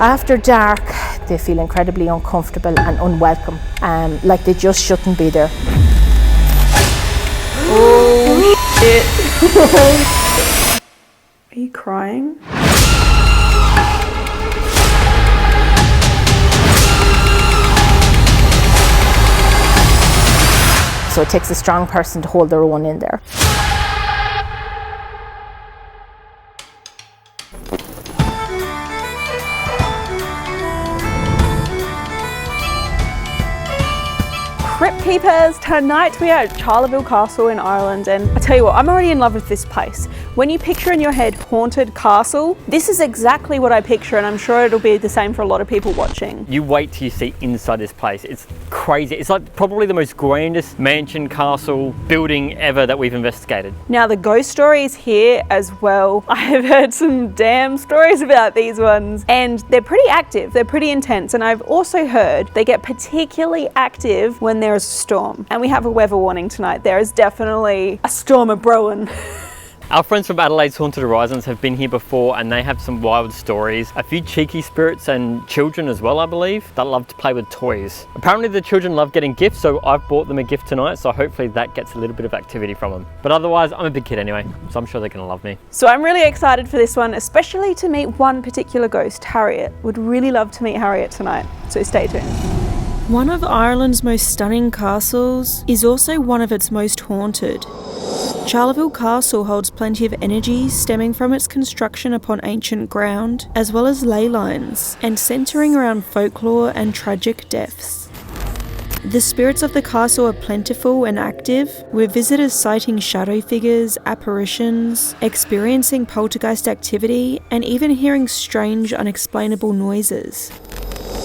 After dark, they feel incredibly uncomfortable and unwelcome, like they just shouldn't be there. Oh shit. Are you crying? So it takes a strong person to hold their own in there. Crypt Keepers, tonight we are at Charleville Castle in Ireland, and I tell you what, I'm already in love with this place. When you picture in your head haunted castle, this is exactly what I picture, and I'm sure it'll be the same for a lot of people watching. You wait till you see inside this place. It's crazy. It's like probably the most grandest mansion castle building ever that we've investigated. Now the ghost story is here as well. I have heard some damn stories about these ones, and they're pretty active, they're pretty intense, and I've also heard they get particularly active when there is a storm. And we have a weather warning tonight. There is definitely a storm a-brewing. Our friends from Adelaide's Haunted Horizons have been here before, and they have some wild stories. A few cheeky spirits and children as well, I believe, that love to play with toys. Apparently the children love getting gifts, so I've bought them a gift tonight, so hopefully that gets a little bit of activity from them. But otherwise, I'm a big kid anyway, so I'm sure they're gonna love me. So I'm really excited for this one, especially to meet one particular ghost, Harriet. Would really love to meet Harriet tonight, so stay tuned. One of Ireland's most stunning castles is also one of its most haunted. Charleville Castle holds plenty of energy stemming from its construction upon ancient ground, as well as ley lines, and centering around folklore and tragic deaths. The spirits of the castle are plentiful and active, with visitors sighting shadow figures, apparitions, experiencing poltergeist activity, and even hearing strange, unexplainable noises.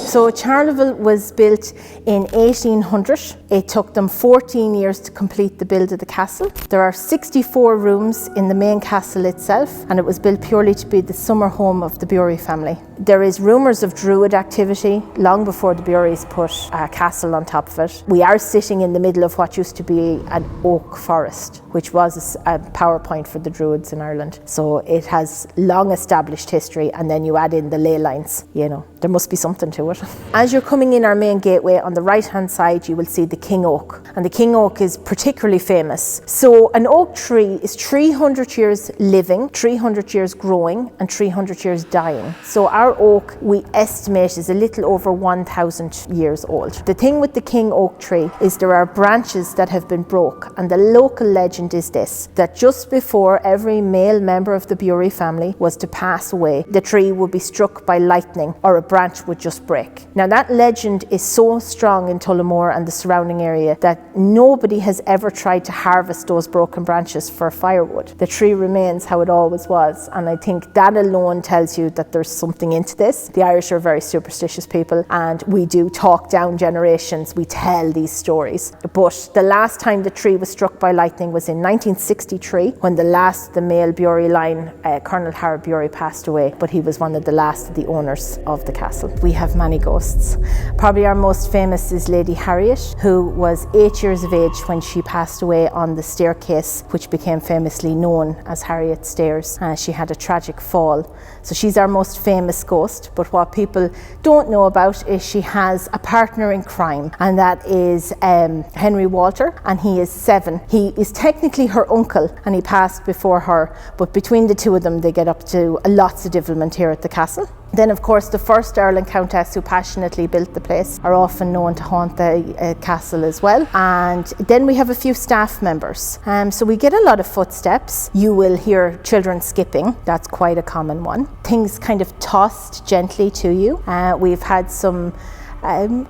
So Charleville was built in 1800. It took them 14 years to complete the build of the castle. There are 64 rooms in the main castle itself, and it was built purely to be the summer home of the Bury family. There is rumours of Druid activity long before the Burys put a castle on top of it. We are sitting in the middle of what used to be an oak forest, which was a power point for the Druids in Ireland. So it has long established history, and then you add in the ley lines, you know, there must be something to it. As you're coming in our main gateway, on the right hand side you will see the king oak, and the king oak is particularly famous. So an oak tree is 300 years living, 300 years growing, and 300 years dying. So our oak, we estimate, is a little over 1,000 years old. The thing with the king oak tree is there are branches that have been broke, and the local legend is this, that just before every male member of the Bury family was to pass away, the tree would be struck by lightning, or a branch would just break. Now that legend is so strong in Tullamore and the surrounding area that nobody has ever tried to harvest those broken branches for firewood. The tree remains how it always was, and I think that alone tells you that there's something into this. The Irish are very superstitious people, and we do talk down generations, we tell these stories. But the last time the tree was struck by lightning was in 1963, when the last of the male Bury line, Colonel Harold Bury, passed away, but he was one of the last of the owners of the castle. We have many ghosts. Probably our most famous is Lady Harriet, who was 8 years of age when she passed away on the staircase, which became famously known as Harriet Stairs. She had a tragic fall. So she's our most famous ghost, but what people don't know about is she has a partner in crime, and that is Henry Walter, and he is 7. He is technically her uncle, and he passed before her, but between the two of them they get up to lots of devilment here at the castle. Then of course the first Earl and Countess who passionately built the place are often known to haunt the castle as well. And then we have a few staff members. So we get a lot of footsteps. You will hear children skipping. That's quite a common one. Things kind of tossed gently to you. We've had some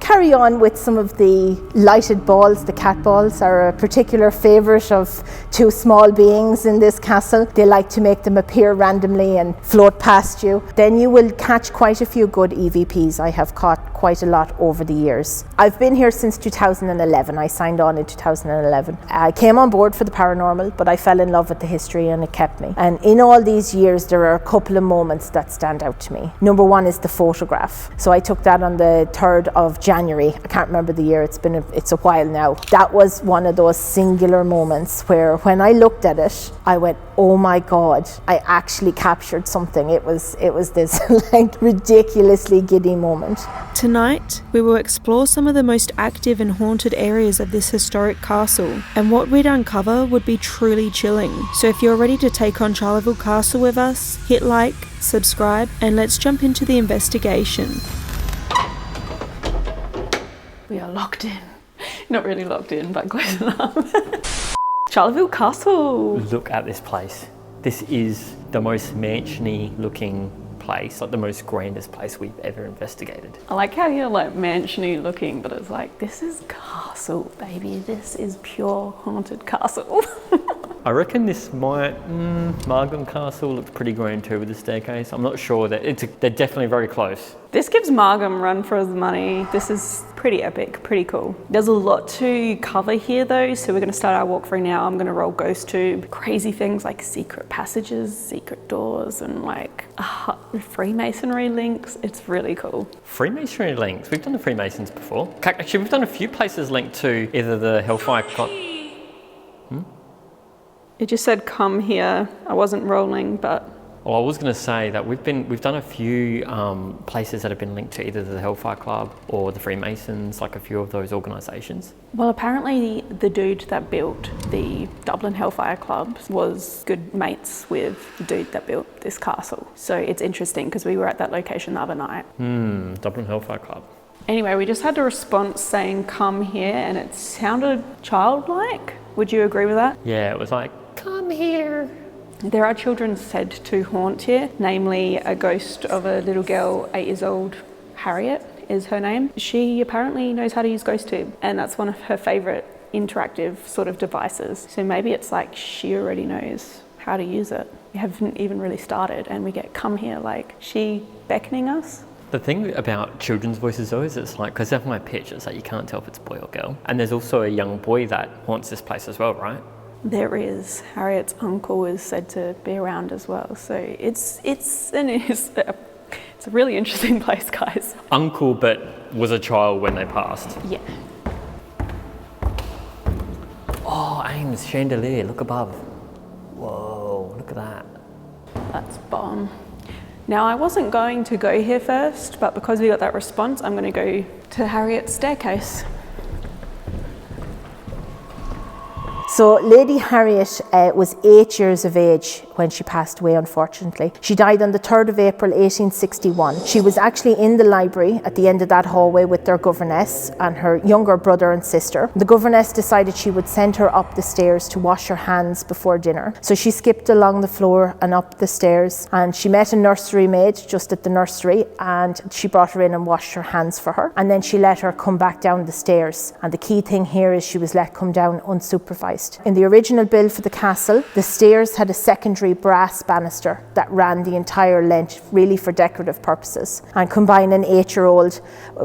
carry on with some of the lighted balls. The cat balls are a particular favourite of two small beings in this castle. They like to make them appear randomly and float past you. Then you will catch quite a few good EVPs. I have caught quite a lot over the years. I've been here since 2011. I signed on in 2011. I came on board for the paranormal, but I fell in love with the history and it kept me. And in all these years, there are a couple of moments that stand out to me. Number one is the photograph. So I took that on the 3rd of January. I can't remember the year, it's a while now. That was one of those singular moments where when I looked at it, I went, oh my God, I actually captured something. It was this like ridiculously giddy moment. Tonight, we will explore some of the most active and haunted areas of this historic castle, and what we'd uncover would be truly chilling. So if you're ready to take on Charleville Castle with us, hit like, subscribe, and let's jump into the investigation. We are locked in. Not really locked in, but close enough. Charleville Castle. Look at this place. This is the most mansiony looking place, like the most grandest place we've ever investigated. I like how you're like mansiony looking, but it's like, this is castle, baby. This is pure haunted castle. I reckon this might, Margam Castle looks pretty grand too with the staircase. I'm not sure that they're definitely very close. This gives Margam run for his money. This is pretty epic, pretty cool. There's a lot to cover here though, so we're gonna start our walkthrough now. I'm gonna roll GhostTube. Crazy things like secret passages, secret doors, and like Freemasonry links. It's really cool. Freemasonry links? We've done the Freemasons before. Actually, we've done a few places linked to either the Hellfire Club. It just said come here. I wasn't rolling, but... Well, I was going to say that we've done a few places that have been linked to either the Hellfire Club or the Freemasons, like a few of those organisations. Well, apparently the dude that built the Dublin Hellfire Club was good mates with the dude that built this castle. So it's interesting because we were at that location the other night. Dublin Hellfire Club. Anyway, we just had a response saying come here, and it sounded childlike. Would you agree with that? Yeah, it was like, come here. There are children said to haunt here, namely a ghost of a little girl, 8 years old, Harriet is her name. She apparently knows how to use GhostTube, and that's one of her favourite interactive sort of devices. So maybe it's like she already knows how to use it. We haven't even really started and we get come here, like she beckoning us. The thing about children's voices though is it's like, because of my pitch, it's like you can't tell if it's boy or girl. And there's also a young boy that haunts this place as well, right? There is. Harriet's uncle is said to be around as well. So it's a really interesting place, guys. Uncle, but was a child when they passed. Yeah. Oh, Ames, chandelier, look above. Whoa, look at that. That's bomb. Now, I wasn't going to go here first, but because we got that response, I'm going to go to Harriet's staircase. So Lady Harriet was 8 years of age when she passed away, unfortunately. She died on the 3rd of April 1861. She was actually in the library at the end of that hallway with their governess and her younger brother and sister. The governess decided she would send her up the stairs to wash her hands before dinner. So she skipped along the floor and up the stairs, and she met a nursery maid just at the nursery, and she brought her in and washed her hands for her. And then she let her come back down the stairs. And the key thing here is she was let come down unsupervised. In the original build for the castle, the stairs had a secondary brass banister that ran the entire length, really for decorative purposes. And combine an 8-year-old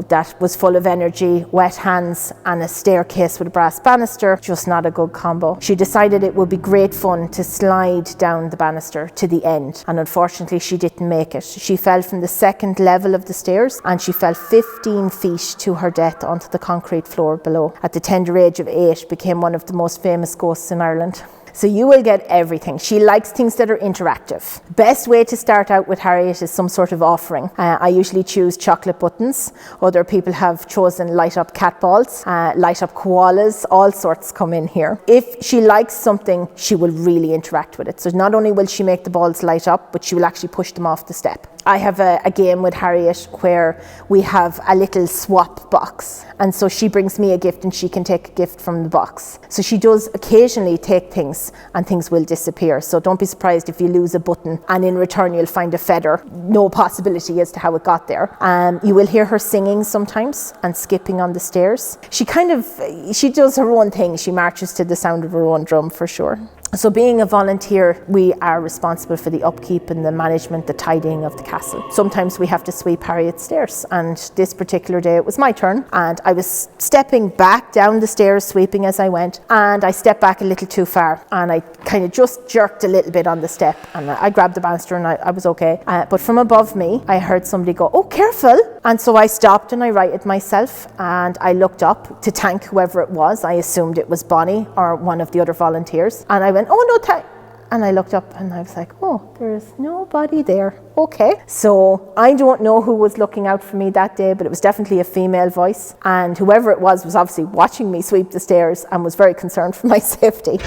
that was full of energy, wet hands, and a staircase with a brass banister, just not a good combo. She decided it would be great fun to slide down the banister to the end, and unfortunately she didn't make it. She fell from the 2nd level of the stairs, and she fell 15 feet to her death onto the concrete floor below. At the tender age of 8, became one of the most famous ghosts in Ireland. So you will get everything. She likes things that are interactive. Best way to start out with Harriet is some sort of offering. I usually choose chocolate buttons. Other people have chosen light up cat balls, light up koalas, all sorts come in here. If she likes something, she will really interact with it. So not only will she make the balls light up, but she will actually push them off the step. I have a game with Harriet where we have a little swap box, and so she brings me a gift and she can take a gift from the box. So she does occasionally take things and things will disappear, so don't be surprised if you lose a button and in return you'll find a feather. No possibility as to how it got there. You will hear her singing sometimes and skipping on the stairs. She does her own thing. She marches to the sound of her own drum for sure. So being a volunteer, we are responsible for the upkeep and the management, the tidying of the castle. Sometimes we have to sweep Harriet's stairs, and this particular day it was my turn, and I was stepping back down the stairs, sweeping as I went, and I stepped back a little too far, and I kind of just jerked a little bit on the step, and I grabbed the banister and I was okay. But from above me, I heard somebody go, "Oh, careful!" And so I stopped and I righted myself, and I looked up to thank whoever it was. I assumed it was Bonnie or one of the other volunteers, and I went, "Oh no, thank," and I looked up and I was like, "Oh, there's nobody there." Okay. So I don't know who was looking out for me that day, but it was definitely a female voice, and whoever it was obviously watching me sweep the stairs and was very concerned for my safety.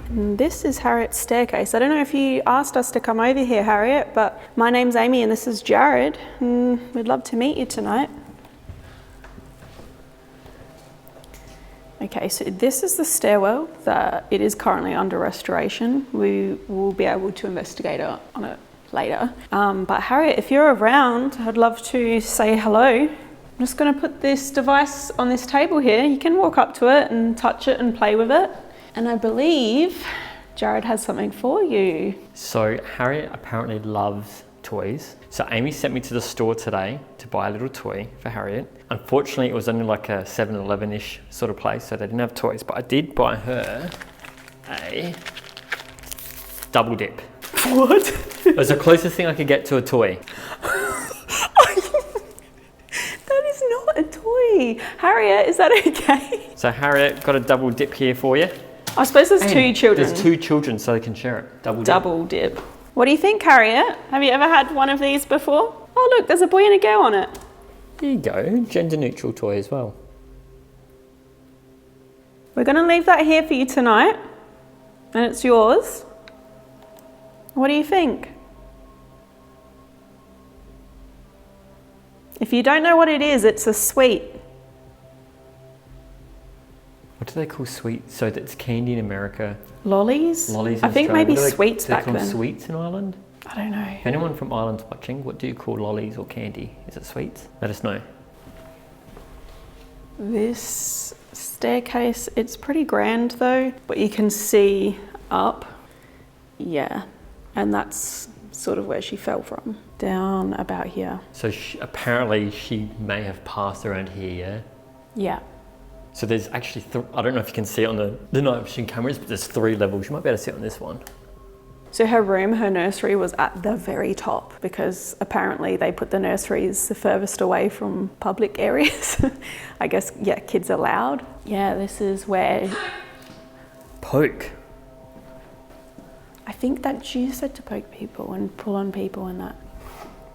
This is Harriet's staircase. I don't know if you asked us to come over here, Harriet, but my name's Amy and this is Jared. We'd love to meet you tonight. Okay, so this is the stairwell that it is currently under restoration. We will be able to investigate on it later. But Harriet, if you're around, I'd love to say hello. I'm just going to put this device on this table here. You can walk up to it and touch it and play with it. And I believe Jared has something for you. So Harriet apparently loves toys. So Amy sent me to the store today to buy a little toy for Harriet. Unfortunately, it was only like a 7-Eleven-ish sort of place, so they didn't have toys, but I did buy her a double dip. What? It was the closest thing I could get to a toy. That is not a toy. Harriet, is that okay? So Harriet, got a double dip here for you. I suppose there's two children. There's 2 children, so they can share it. Double dip. What do you think, Harriet? Have you ever had one of these before? Oh look, there's a boy and a girl on it. There you go, gender neutral toy as well. We're going to leave that here for you tonight, and it's yours. What do you think? If you don't know what it is, it's a sweet. What do they call sweets? So that's candy in America. Lollies? Lollies in I think Australia. maybe sweets back then. Do they then. call sweets in Ireland? I don't know. If anyone from Ireland's watching, what do you call lollies or candy? Is it sweets? Let us know. This staircase, it's pretty grand though, but you can see up. Yeah, and that's sort of where she fell from. Down about here. So apparently she may have passed around here, yeah? Yeah. So there's actually, I don't know if you can see it on the night vision cameras, but there's 3 levels. You might be able to see it on this one. So her room, her nursery was at the very top because apparently they put the nurseries the furthest away from public areas. I guess, yeah, kids are loud. Yeah, this is where... Poke. I think that she said to poke people and pull on people and that.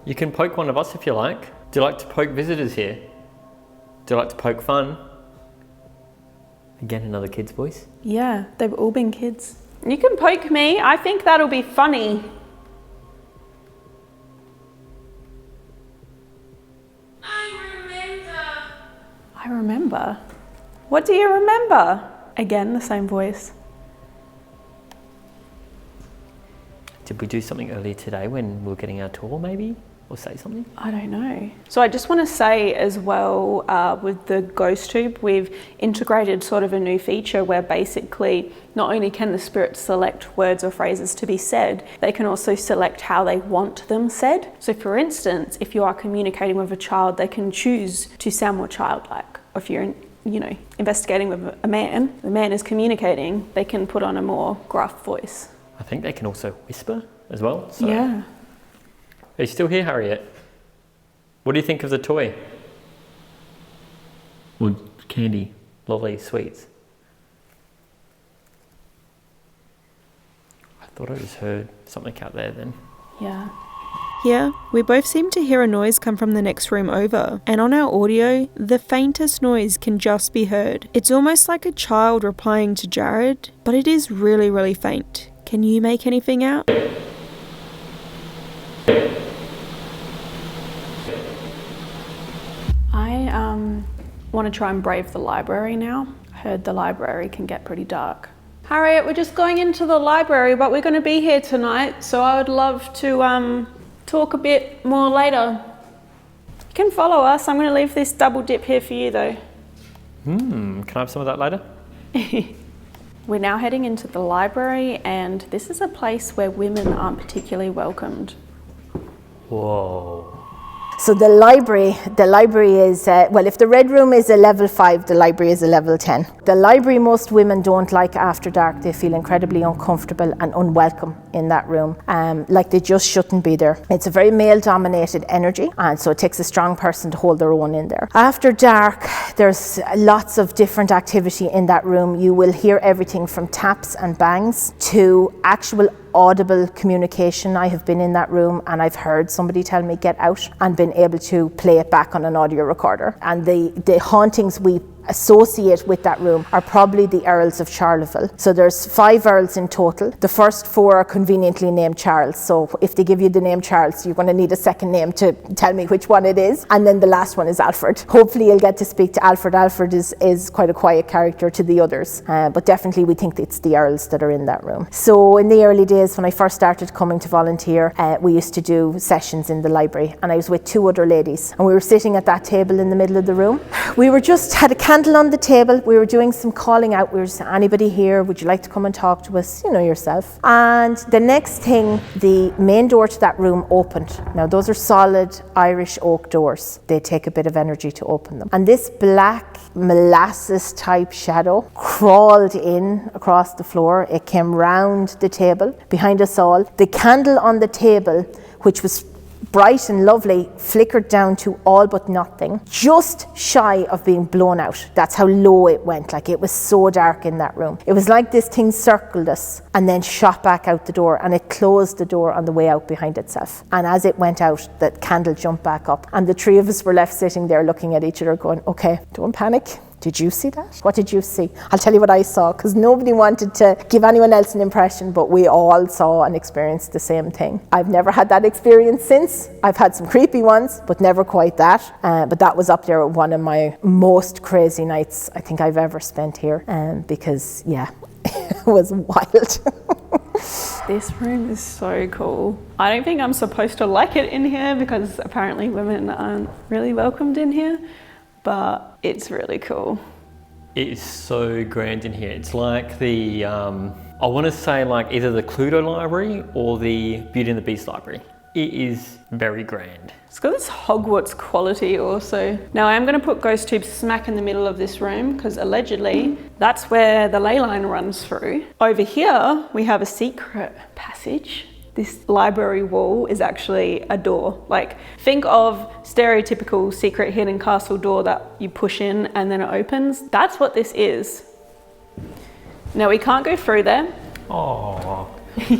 You can poke one of us if you like. Do you like to poke visitors here? Do you like to poke fun? Again, another kid's voice. Yeah, they've all been kids. You can poke me. I think that'll be funny. I remember. What do you remember? Again, the same voice. Did we do something earlier today when we were getting our tour maybe? Or say something? I don't know. So I just want to say as well, with the GhostTube, we've integrated sort of a new feature where basically not only can the spirits select words or phrases to be said, they can also select how they want them said. So for instance, if you are communicating with a child, they can choose to sound more childlike. Or if you're investigating with a man, the man is communicating, they can put on a more gruff voice. I think they can also whisper as well. So. Yeah. Are you still here, Harriet? What do you think of the toy? Well, candy, lollies, sweets. I thought I just heard something out there then. Yeah. Here, we both seem to hear a noise come from the next room over, and on our audio, the faintest noise can just be heard. It's almost like a child replying to Jared, but it is really, really faint. Can you make anything out? I want to try and brave the library now. I heard the library can get pretty dark. Harriet, we're just going into the library, but we're going to be here tonight, so I would love to talk a bit more later. You can follow us. I'm going to leave this double dip here for you though. Can I have some of that later? We're now heading into the library, and this is a place where women aren't particularly welcomed. Whoa. So the library is, well, if the red room is a level 5, the library is a level 10. The library, most women don't like after dark. They feel incredibly uncomfortable and unwelcome in that room, like they just shouldn't be there. It's a very male-dominated energy, and so it takes a strong person to hold their own in there. After dark, there's lots of different activity in that room. You will hear everything from taps and bangs to actual audible communication. I have been in that room and I've heard somebody tell me get out and been able to play it back on an audio recorder. And the hauntings we associate with that room are probably the Earls of Charleville. So there's 5 Earls in total. The first 4 are conveniently named Charles. So if they give you the name Charles, you're going to need a second name to tell me which one it is. And then the last one is Alfred. Hopefully you'll get to speak to Alfred. Alfred is quite a quiet character to the others. But definitely we think it's the Earls that are in that room. So in the early days when I first started coming to volunteer, we used to do sessions in the library, and I was with 2 other ladies, and we were sitting at that table in the middle of the room. We were just had a candle on the table. We were doing some calling out. We were saying, anybody here, would you like to come and talk to us? You know yourself. And the next thing, the main door to that room opened. Now those are solid Irish oak doors. They take a bit of energy to open them. And this black molasses type shadow crawled in across the floor. It came round the table behind us all. The candle on the table, which was bright and lovely, flickered down to all but nothing, just shy of being blown out. That's how low it went. Like, it was so dark in that room. It was like this thing circled us and then shot back out the door, and it closed the door on the way out behind itself. And as it went out, the candle jumped back up, and the 3 of us were left sitting there looking at each other going, okay, don't panic. Did you see that? What did you see? I'll tell you what I saw, because nobody wanted to give anyone else an impression, but we all saw and experienced the same thing. I've never had that experience since. I've had some creepy ones, but never quite that. But that was up there with one of my most crazy nights I think I've ever spent here, because, yeah, it was wild. This room is so cool. I don't think I'm supposed to like it in here, because apparently women aren't really welcomed in here. But it's really cool. It is so grand in here. It's like the, I want to say like either the Cluedo Library or the Beauty and the Beast Library. It is very grand. It's got this Hogwarts quality also. Now I am going to put GhostTube smack in the middle of this room, because allegedly that's where the ley line runs through. Over here we have a secret passage. This library wall is actually a door. Like, think of stereotypical secret hidden castle door that you push in and then it opens. That's what this is. Now we can't go through there. Oh,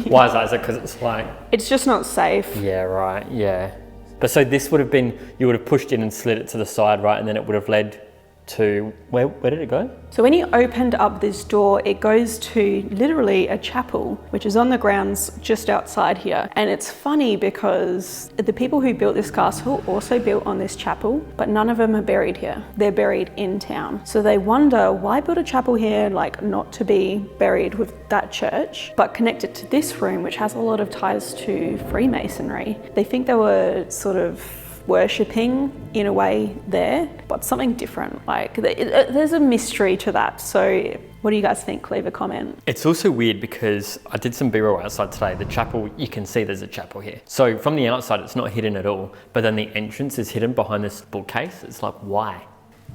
why is that? Is it because it's like... It's just not safe. Yeah, right, yeah. But so this would have been, you would have pushed in and slid it to the side, right? And then it would have led to, where did it go? So when you opened up this door, it goes to literally a chapel, which is on the grounds just outside here. And it's funny because the people who built this castle also built on this chapel, but none of them are buried here. They're buried in town. So they wonder, why build a chapel here, like not to be buried with that church, but connected to this room, which has a lot of ties to Freemasonry. They think they were sort of worshipping in a way there, but something different. Like, there's a mystery to that. So what do you guys think? Leave a comment. It's also weird because I did some B-roll outside today. The chapel, you can see there's a chapel here. So from the outside, it's not hidden at all, but then the entrance is hidden behind this bookcase. It's like, why?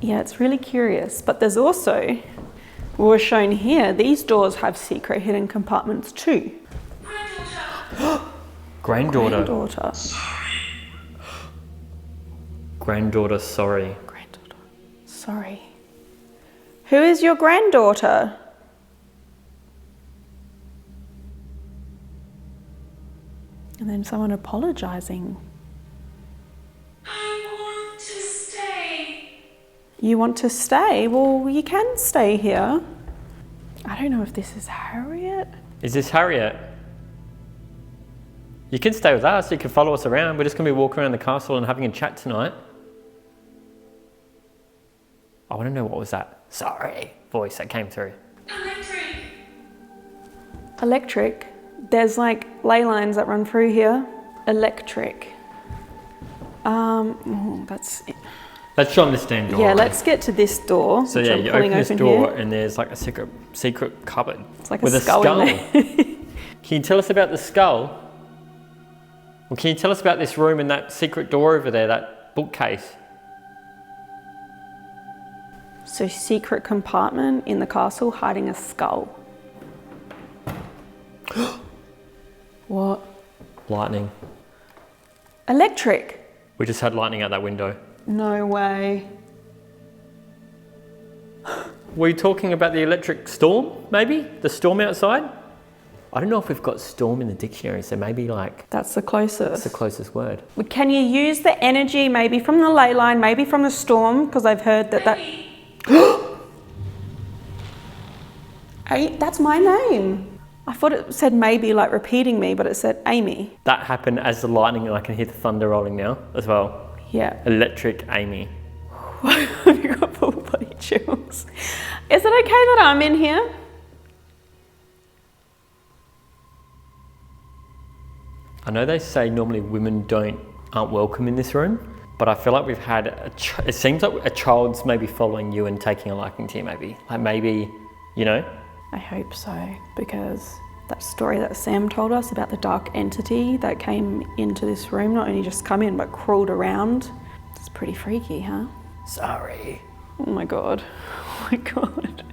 Yeah, it's really curious. But there's also, we're shown here, these doors have secret hidden compartments too. Granddaughter. Granddaughter. Granddaughter, sorry. Granddaughter, sorry. Who is your granddaughter? And then someone apologising. I want to stay. You want to stay? Well, you can stay here. I don't know if this is Harriet. Is this Harriet? You can stay with us, you can follow us around. We're just gonna be walking around the castle and having a chat tonight. I want to know, what was that sorry voice that came through? Electric. Electric? There's like ley lines that run through here. Electric. That's it. Let's show them this damn door. Yeah, let's get to this door. So which yeah, I'm you pulling open this open door here. and there's like a secret cupboard. It's like with a skull in there. Can you tell us about the skull? Well, can you tell us about this room and that secret door over there, that bookcase? So secret compartment in the castle hiding a skull. What? Lightning. Electric? We just had lightning out that window. No way. Were you talking about the electric storm, maybe? The storm outside? I don't know if we've got storm in the dictionary, so maybe like... That's the closest. That's the closest word. Can you use the energy maybe from the ley line, maybe from the storm? Because I've heard that that's my name. I thought it said maybe like repeating me, but it said Amy. That happened as the lightning, and I can hear the thunder rolling now as well. Yeah. Electric Amy. Have you got full body chills? Is it okay that I'm in here? I know they say normally women aren't welcome in this room, but I feel like we've had it seems like a child's maybe following you and taking a liking to you, maybe. Like maybe, you know? I hope so, because that story that Sam told us about the dark entity that came into this room, not only just come in, but crawled around. It's pretty freaky, huh? Sorry. Oh my God. Oh my God.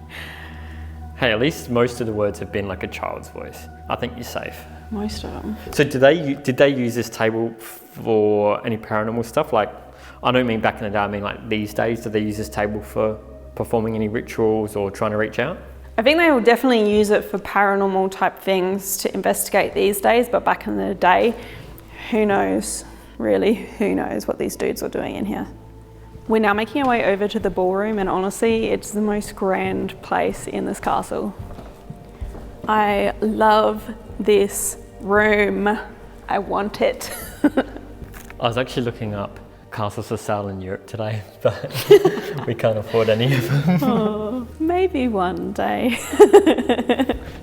Hey, at least most of the words have been like a child's voice. I think you're safe. Most of them. So did they use this table for any paranormal stuff? Like, I don't mean back in the day, I mean like these days, do they use this table for performing any rituals or trying to reach out? I think they will definitely use it for paranormal type things to investigate these days, but back in the day, who knows, really, who knows what these dudes were doing in here. We're now making our way over to the ballroom, and honestly, it's the most grand place in this castle. I love this room. I want it. I was actually looking up castles for sale in Europe today, but we can't afford any of them. Oh, maybe one day.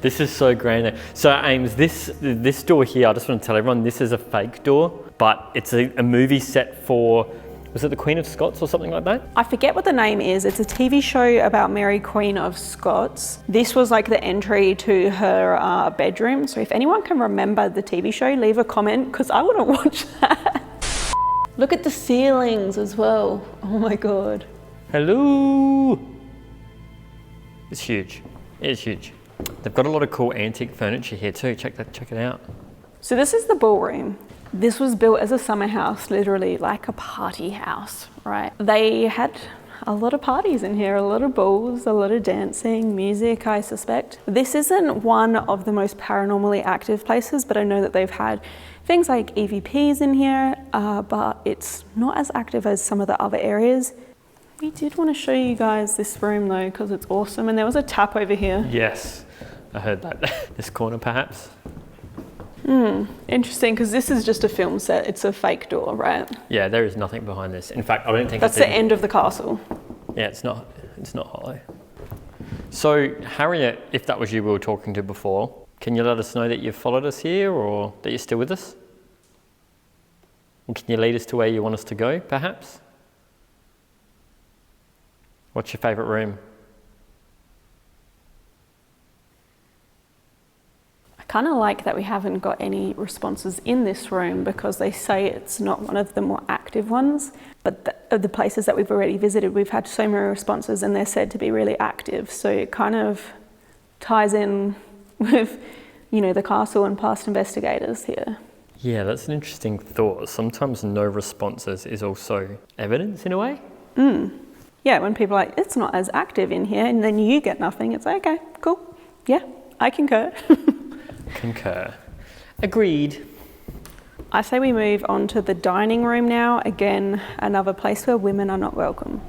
This is so grand. So Ames, this door here, I just want to tell everyone, this is a fake door, but it's a movie set for, was it the Queen of Scots or something like that? I forget what the name is. It's a TV show about Mary Queen of Scots. This was like the entry to her bedroom. So if anyone can remember the TV show, leave a comment, because I want to watch that. Look at the ceilings as well. Oh my God. Hello. It's huge. It is huge. They've got a lot of cool antique furniture here too. Check it out. So this is the ballroom. This was built as a summer house, literally like a party house, right? They had a lot of parties in here, a lot of balls, a lot of dancing, music, I suspect. This isn't one of the most paranormally active places, but I know that they've had things like EVPs in here, but it's not as active as some of the other areas. We did want to show you guys this room though, because it's awesome. And there was a tap over here. Yes, I heard that. This corner perhaps. Interesting, because this is just a film set. It's a fake door, right? Yeah, there is nothing behind this. In fact, I don't think That's the end of the castle. Yeah, it's not hollow. So Harriet, if that was you we were talking to before, can you let us know that you've followed us here or that you're still with us? And can you lead us to where you want us to go, perhaps? What's your favourite room? I kind of like that we haven't got any responses in this room, because they say it's not one of the more active ones, but the places that we've already visited, we've had so many responses and they're said to be really active. So it kind of ties in with, you know, the castle and past investigators here. Yeah, that's an interesting thought. Sometimes no responses is also evidence in a way. Yeah, when people are like, it's not as active in here, and then you get nothing, it's like, okay, cool. Yeah, I concur. Concur. Agreed. I say we move on to the dining room now. Again, another place where women are not welcome.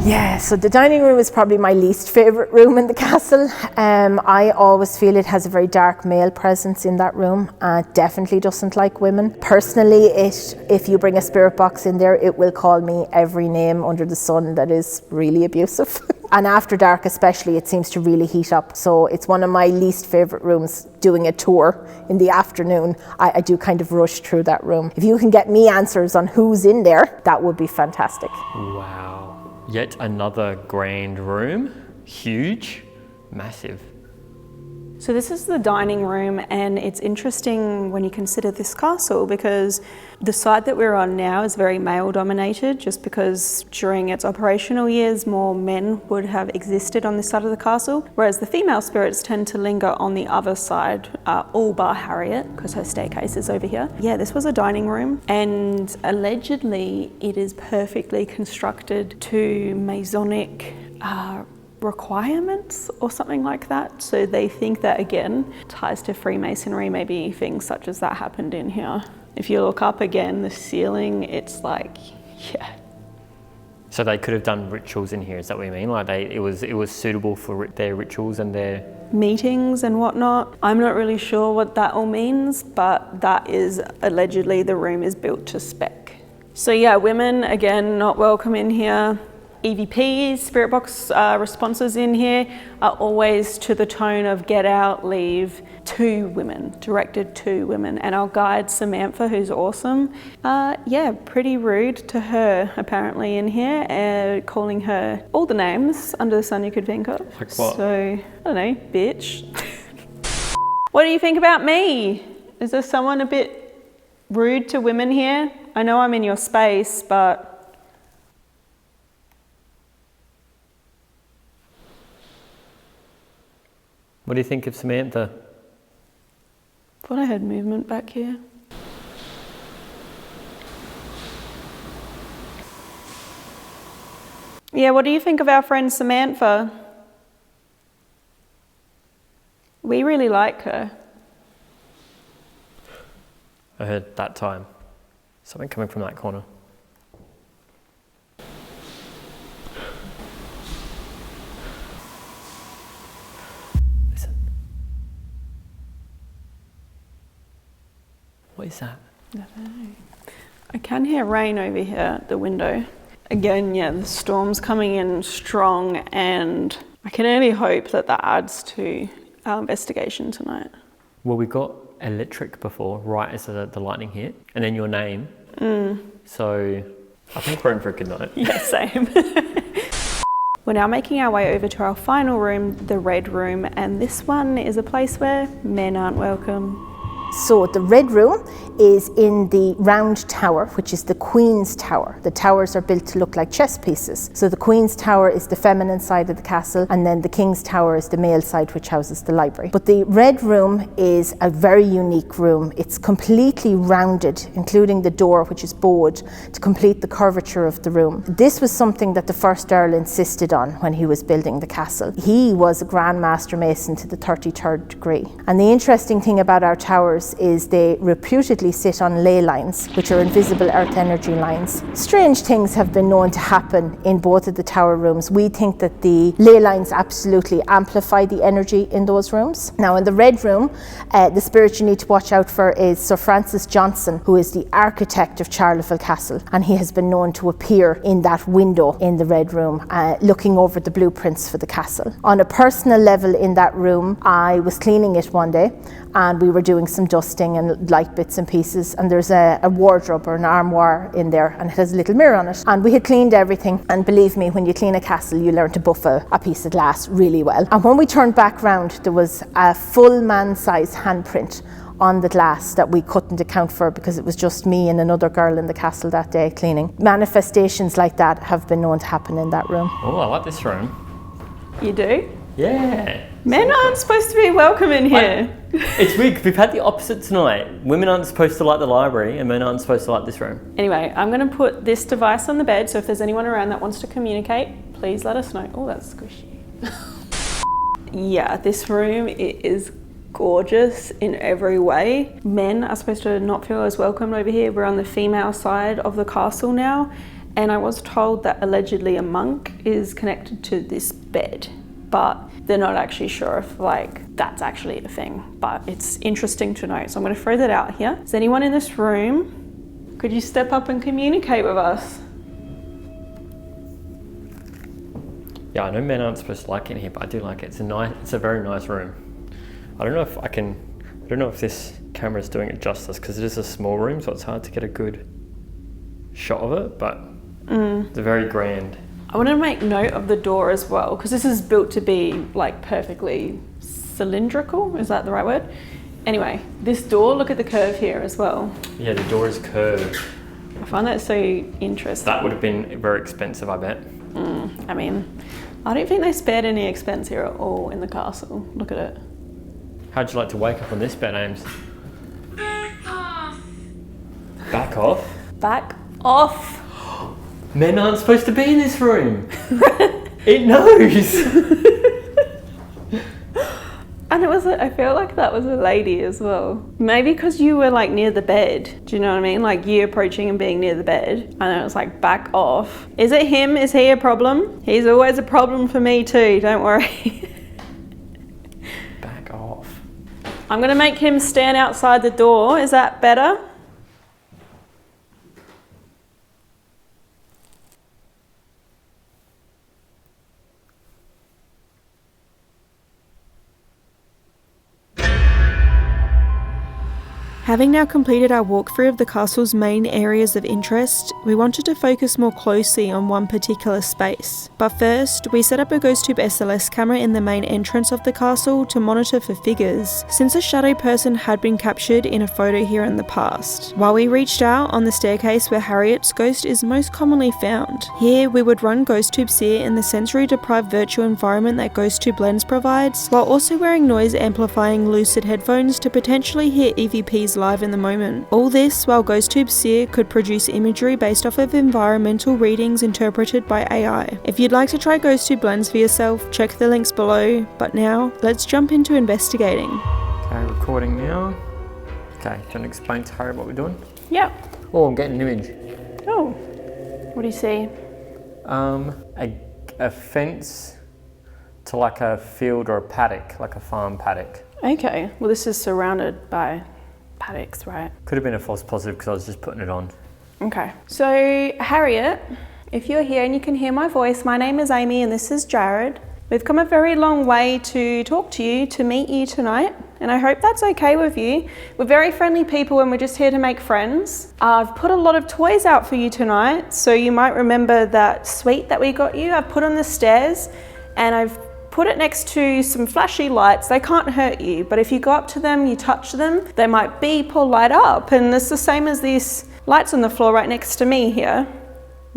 Yeah, so the dining room is probably my least favourite room in the castle. I always feel it has a very dark male presence in that room. Definitely doesn't like women. Personally, if you bring a spirit box in there, it will call me every name under the sun that is really abusive. And after dark especially, it seems to really heat up. So it's one of my least favorite rooms. Doing a tour in the afternoon, I do kind of rush through that room. If you can get me answers on who's in there, that would be fantastic. Wow, yet another grand room, huge, massive. So this is the dining room, and it's interesting when you consider this castle because the side that we're on now is very male dominated, just because during its operational years more men would have existed on this side of the castle, whereas the female spirits tend to linger on the other side, all bar Harriet, because her staircase is over here. Yeah, this was a dining room, and allegedly it is perfectly constructed to Masonic requirements or something like that. So they think that, again, ties to Freemasonry, maybe things such as that happened in here. If you look up again, the ceiling, it's like, yeah. So they could have done rituals in here, is that what you mean? Like it was suitable for their rituals and their meetings and whatnot. I'm not really sure what that all means, but that is allegedly the room is built to spec. So yeah, women, again, not welcome in here. EVPs, spirit box responses in here are always to the tone of get out, leave, to women, directed to women. And our guide Samantha, who's awesome, yeah, pretty rude to her apparently in here, calling her all the names under the sun you could think of. Like what? So, I don't know, bitch. What do you think about me? Is there someone a bit rude to women here? I know I'm in your space, but what do you think of Samantha? thought I heard movement back here. Yeah, what do you think of our friend Samantha? We really like her. I heard that time. Something coming from that corner. Listen. What is that? I don't know. I can hear rain over here at the window. Again, yeah, the storm's coming in strong, and I can only hope that that adds to our investigation tonight. Well, we got electric before, right as the lightning hit, and then your name. So I think we're in for a good night. Yeah, same. We're now making our way over to our final room, the Red Room, and this one is a place where men aren't welcome. So the Red Room is in the round tower, which is the Queen's Tower. The towers are built to look like chess pieces. So the Queen's Tower is the feminine side of the castle, and then the King's Tower is the male side, which houses the library. But the Red Room is a very unique room. It's completely rounded, including the door, which is bowed, to complete the curvature of the room. This was something that the first Earl insisted on when he was building the castle. He was a Grand Master Mason to the 33rd degree. And the interesting thing about our towers is they reputedly sit on ley lines, which are invisible earth energy lines. Strange things have been known to happen in both of the tower rooms. We think that the ley lines absolutely amplify the energy in those rooms. Now in the Red Room, the spirit you need to watch out for is Sir Francis Johnson, who is the architect of Charleville Castle, and he has been known to appear in that window in the Red Room, looking over the blueprints for the castle. On a personal level in that room, I was cleaning it one day, and we were doing some dusting and light bits and pieces, and there's a wardrobe or an armoire in there, and it has a little mirror on it, and we had cleaned everything, and believe me, when you clean a castle you learn to buff a piece of glass really well. And when we turned back round, there was a full man-size handprint on the glass that we couldn't account for because it was just me and another girl in the castle that day cleaning. Manifestations like that have been known to happen in that room. Oh, I like this room. You do? Yeah. Men aren't supposed to be welcome in here. It's weird, we've had the opposite tonight. Women aren't supposed to like the library and men aren't supposed to like this room. Anyway, I'm going to put this device on the bed, so if there's anyone around that wants to communicate, please let us know. Oh, that's squishy. Yeah, this room is gorgeous in every way. Men are supposed to not feel as welcome over here. We're on the female side of the castle now, and I was told that allegedly a monk is connected to this bed, but they're not actually sure if that's actually a thing, but it's interesting to know. So I'm going to throw that out here. Is anyone in this room? Could you step up and communicate with us? Yeah, I know men aren't supposed to like it here, but I do like it. It's a very nice room. I don't know if this camera is doing it justice because it is a small room, so it's hard to get a good shot of it, but it's very grand. I want to make note of the door as well, because this is built to be like perfectly cylindrical. Is that the right word? Anyway, this door, look at the curve here as well. Yeah, the door is curved. I find that so interesting. That would have been very expensive, I bet. I mean, I don't think they spared any expense here at all in the castle. Look at it. How'd you like to wake up on this bed, Ames? Back off. Back off? Back off. Men aren't supposed to be in this room. It knows. And I feel like that was a lady as well. Maybe because you were like near the bed. Do you know what I mean? Like you approaching and being near the bed. And then it was like, back off. Is it him? Is he a problem? He's always a problem for me too, don't worry. Back off. I'm gonna make him stand outside the door. Is that better? Having now completed our walkthrough of the castle's main areas of interest, we wanted to focus more closely on one particular space. But first, we set up a GhostTube SLS camera in the main entrance of the castle to monitor for figures, since a shadow person had been captured in a photo here in the past. While we reached out on the staircase where Harriet's ghost is most commonly found. Here, we would run GhostTube Seer in the sensory-deprived virtual environment that GhostTube Lens provides, while also wearing noise-amplifying Lucid headphones to potentially hear EVPs live in the moment. All this while GhostTube Seer could produce imagery based off of environmental readings interpreted by AI. If you'd like to try GhostTube Lens for yourself, check the links below, but now, let's jump into investigating. Okay, recording now. Okay, do you want to explain to Harriet what we're doing? Yep. Oh, I'm getting an image. Oh, what do you see? A fence to like a field or a paddock, like a farm paddock. Okay, well this is surrounded by paddocks, right? Could have been a false positive because I was just putting it on. Okay. So, Harriet, if you're here and you can hear my voice, my name is Amy and this is Jared. We've come a very long way to talk to you, to meet you tonight, and I hope that's okay with you. We're very friendly people and we're just here to make friends. I've put a lot of toys out for you tonight, so you might remember that suite that we got you. I've put on the stairs and I've put it next to some flashy lights. They can't hurt you, but if you go up to them, you touch them, they might beep or light up. And it's the same as these lights on the floor right next to me here.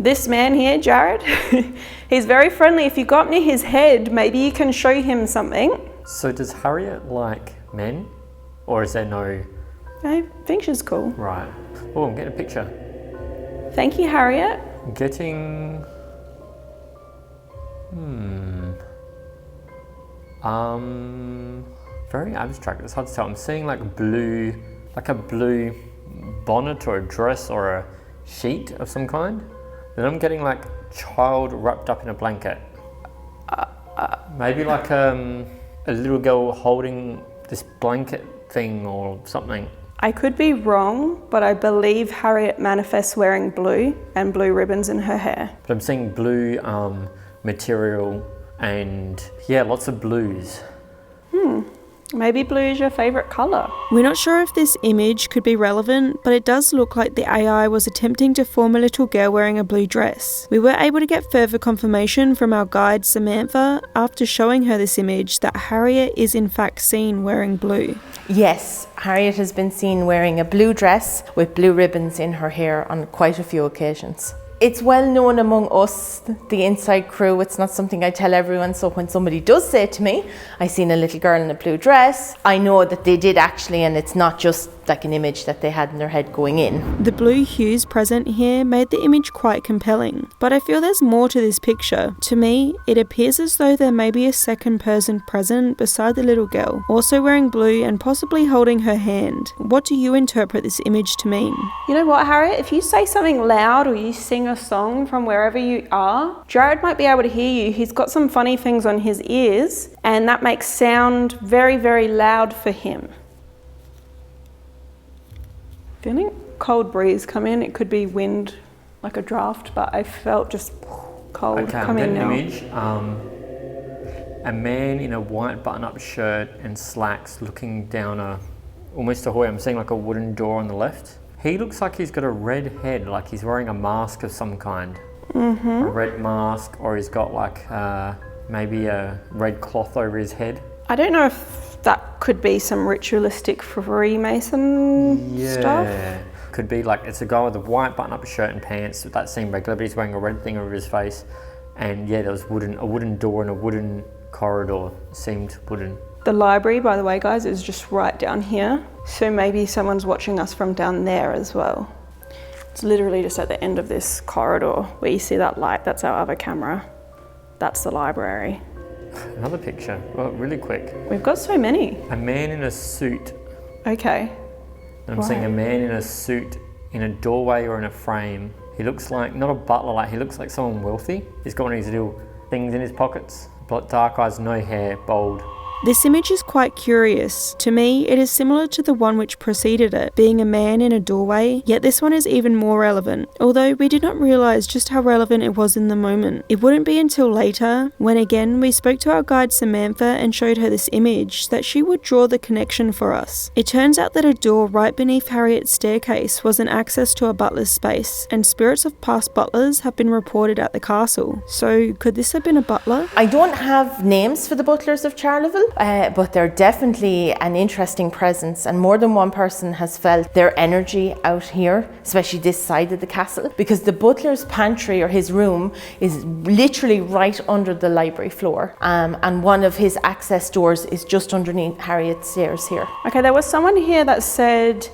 This man here, Jared, he's very friendly. If you go up near his head, maybe you can show him something. So does Harriet like men? Or is there no... I think she's cool. Right. Oh, I'm getting a picture. Thank you, Harriet. I'm getting... very abstract. It's hard to tell. I'm seeing like a blue bonnet or a dress or a sheet of some kind. Then I'm getting like child wrapped up in a blanket. Maybe like a little girl holding this blanket thing or something. I could be wrong, but I believe Harriet manifests wearing blue and blue ribbons in her hair. But I'm seeing blue material and yeah, lots of blues. Maybe blue is your favourite colour. We're not sure if this image could be relevant, but it does look like the AI was attempting to form a little girl wearing a blue dress. We were able to get further confirmation from our guide Samantha after showing her this image that Harriet is in fact seen wearing blue. Yes, Harriet has been seen wearing a blue dress with blue ribbons in her hair on quite a few occasions. It's well known among us, the inside crew. It's not something I tell everyone, so when somebody does say to me, I seen a little girl in a blue dress, I know that they did actually, and it's not just like an image that they had in their head going in. The blue hues present here made the image quite compelling, but I feel there's more to this picture. To me, it appears as though there may be a second person present beside the little girl, also wearing blue and possibly holding her hand. What do you interpret this image to mean? You know what, Harriet? If you say something loud or you sing a song from wherever you are, Jared might be able to hear you. He's got some funny things on his ears, and that makes sound very, very loud for him. Feeling cold breeze come in. It could be wind, like a draft, but I felt just cold. Okay, I'm Come in getting now. an image. A man in a white button-up shirt and slacks looking down almost a hallway. I'm seeing like a wooden door on the left. He looks like he's got a red head, like he's wearing a mask of some kind. A red mask, or he's got like maybe a red cloth over his head. I don't know if that could be some ritualistic Freemason stuff. Yeah, could be like it's a guy with a white button-up shirt and pants that seem regular, but he's wearing a red thing over his face. And yeah, there was a wooden door and a wooden corridor. Seemed wooden. The library, by the way, guys, is just right down here. So maybe someone's watching us from down there as well. It's literally just at the end of this corridor where you see that light. That's our other camera. That's the library. Another picture. Well, really quick. We've got so many. A man in a suit. Okay. And I'm seeing a man in a suit in a doorway or in a frame. He looks like, not a butler, like he looks like someone wealthy. He's got one of these little things in his pockets. Dark eyes, no hair, bald. This image is quite curious. To me, it is similar to the one which preceded it, being a man in a doorway, yet this one is even more relevant, although we did not realise just how relevant it was in the moment. It wouldn't be until later, when again we spoke to our guide Samantha and showed her this image, that she would draw the connection for us. It turns out that a door right beneath Harriet's staircase was an access to a butler's space, and spirits of past butlers have been reported at the castle. So could this have been a butler? I don't have names for the butlers of Charleville, but they're definitely an interesting presence, and more than one person has felt their energy out here, especially this side of the castle, because the butler's pantry or his room is literally right under the library floor, and one of his access doors is just underneath Harriet's stairs here. Okay, there was someone here that said,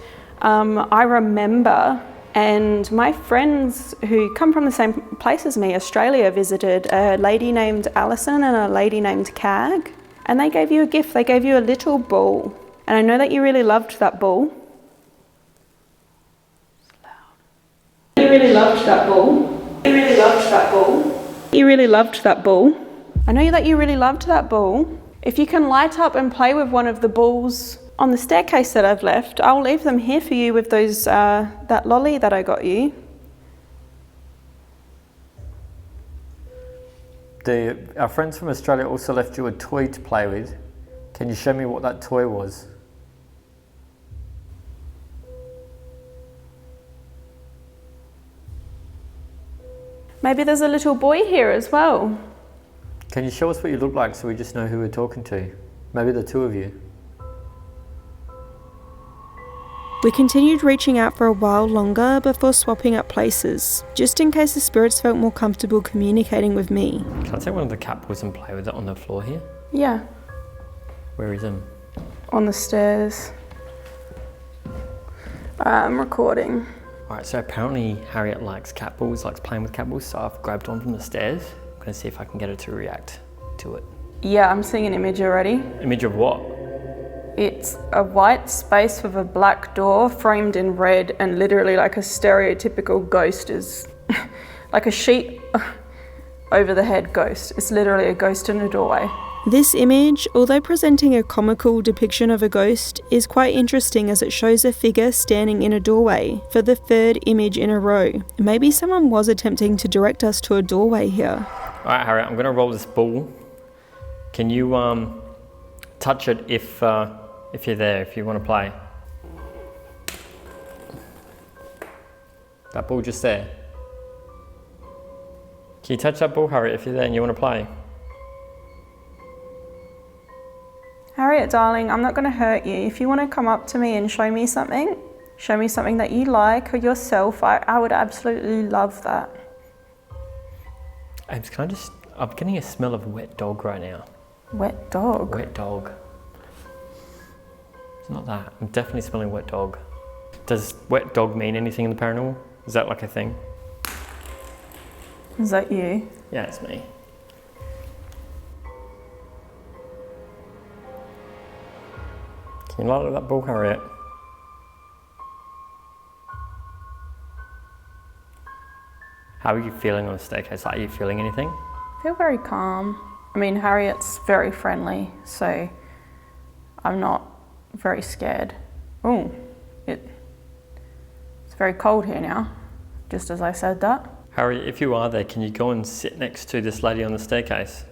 I remember, and my friends who come from the same place as me, Australia, visited a lady named Alison and a lady named Cag. And they gave you a gift, they gave you a little ball. And I know that you really loved that ball. It's loud. You really loved that ball. You really loved that ball. You really loved that ball. I know that you really loved that ball. If you can light up and play with one of the balls on the staircase that I've left, I'll leave them here for you with those that lolly that I got you. Our friends from Australia also left you a toy to play with. Can you show me what that toy was? Maybe there's a little boy here as well. Can you show us what you look like so we just know who we're talking to? Maybe the two of you. We continued reaching out for a while longer before swapping up places, just in case the spirits felt more comfortable communicating with me. Can I take one of the cat balls and play with it on the floor here? Yeah, Where is him? on the stairs. I'm recording. Alright, so apparently Harriet likes cat balls, likes playing with cat balls, so I've grabbed one from the stairs. I'm gonna see if I can get her to react to it. Yeah, I'm seeing an image already. Image of what? It's a white space with a black door framed in red, and literally like a stereotypical ghost is like a sheet over the head ghost. It's literally a ghost in a doorway. This image, although presenting a comical depiction of a ghost, is quite interesting as it shows a figure standing in a doorway for the third image in a row. Maybe someone was attempting to direct us to a doorway here. Alright Harriet, I'm gonna roll this ball. Can you touch it if you're there, if you want to play? That ball just there. Can you touch that ball, Harriet, if you're there and you want to play? Harriet, darling, I'm not going to hurt you. If you want to come up to me and show me something that you like or yourself, I would absolutely love that. Ames, I'm getting a smell of wet dog right now. Wet dog? Wet dog. It's not that. I'm definitely smelling wet dog. Does wet dog mean anything in the paranormal? Is that like a thing? Is that you? Yeah, it's me. Can you light up that ball, Harriet? How are you feeling on the staircase? Are you feeling anything? I feel very calm. I mean, Harriet's very friendly, so I'm not very scared. Oh, it's very cold here now, just as I said that. Harry, if you are there, can you go and sit next to this lady on the staircase?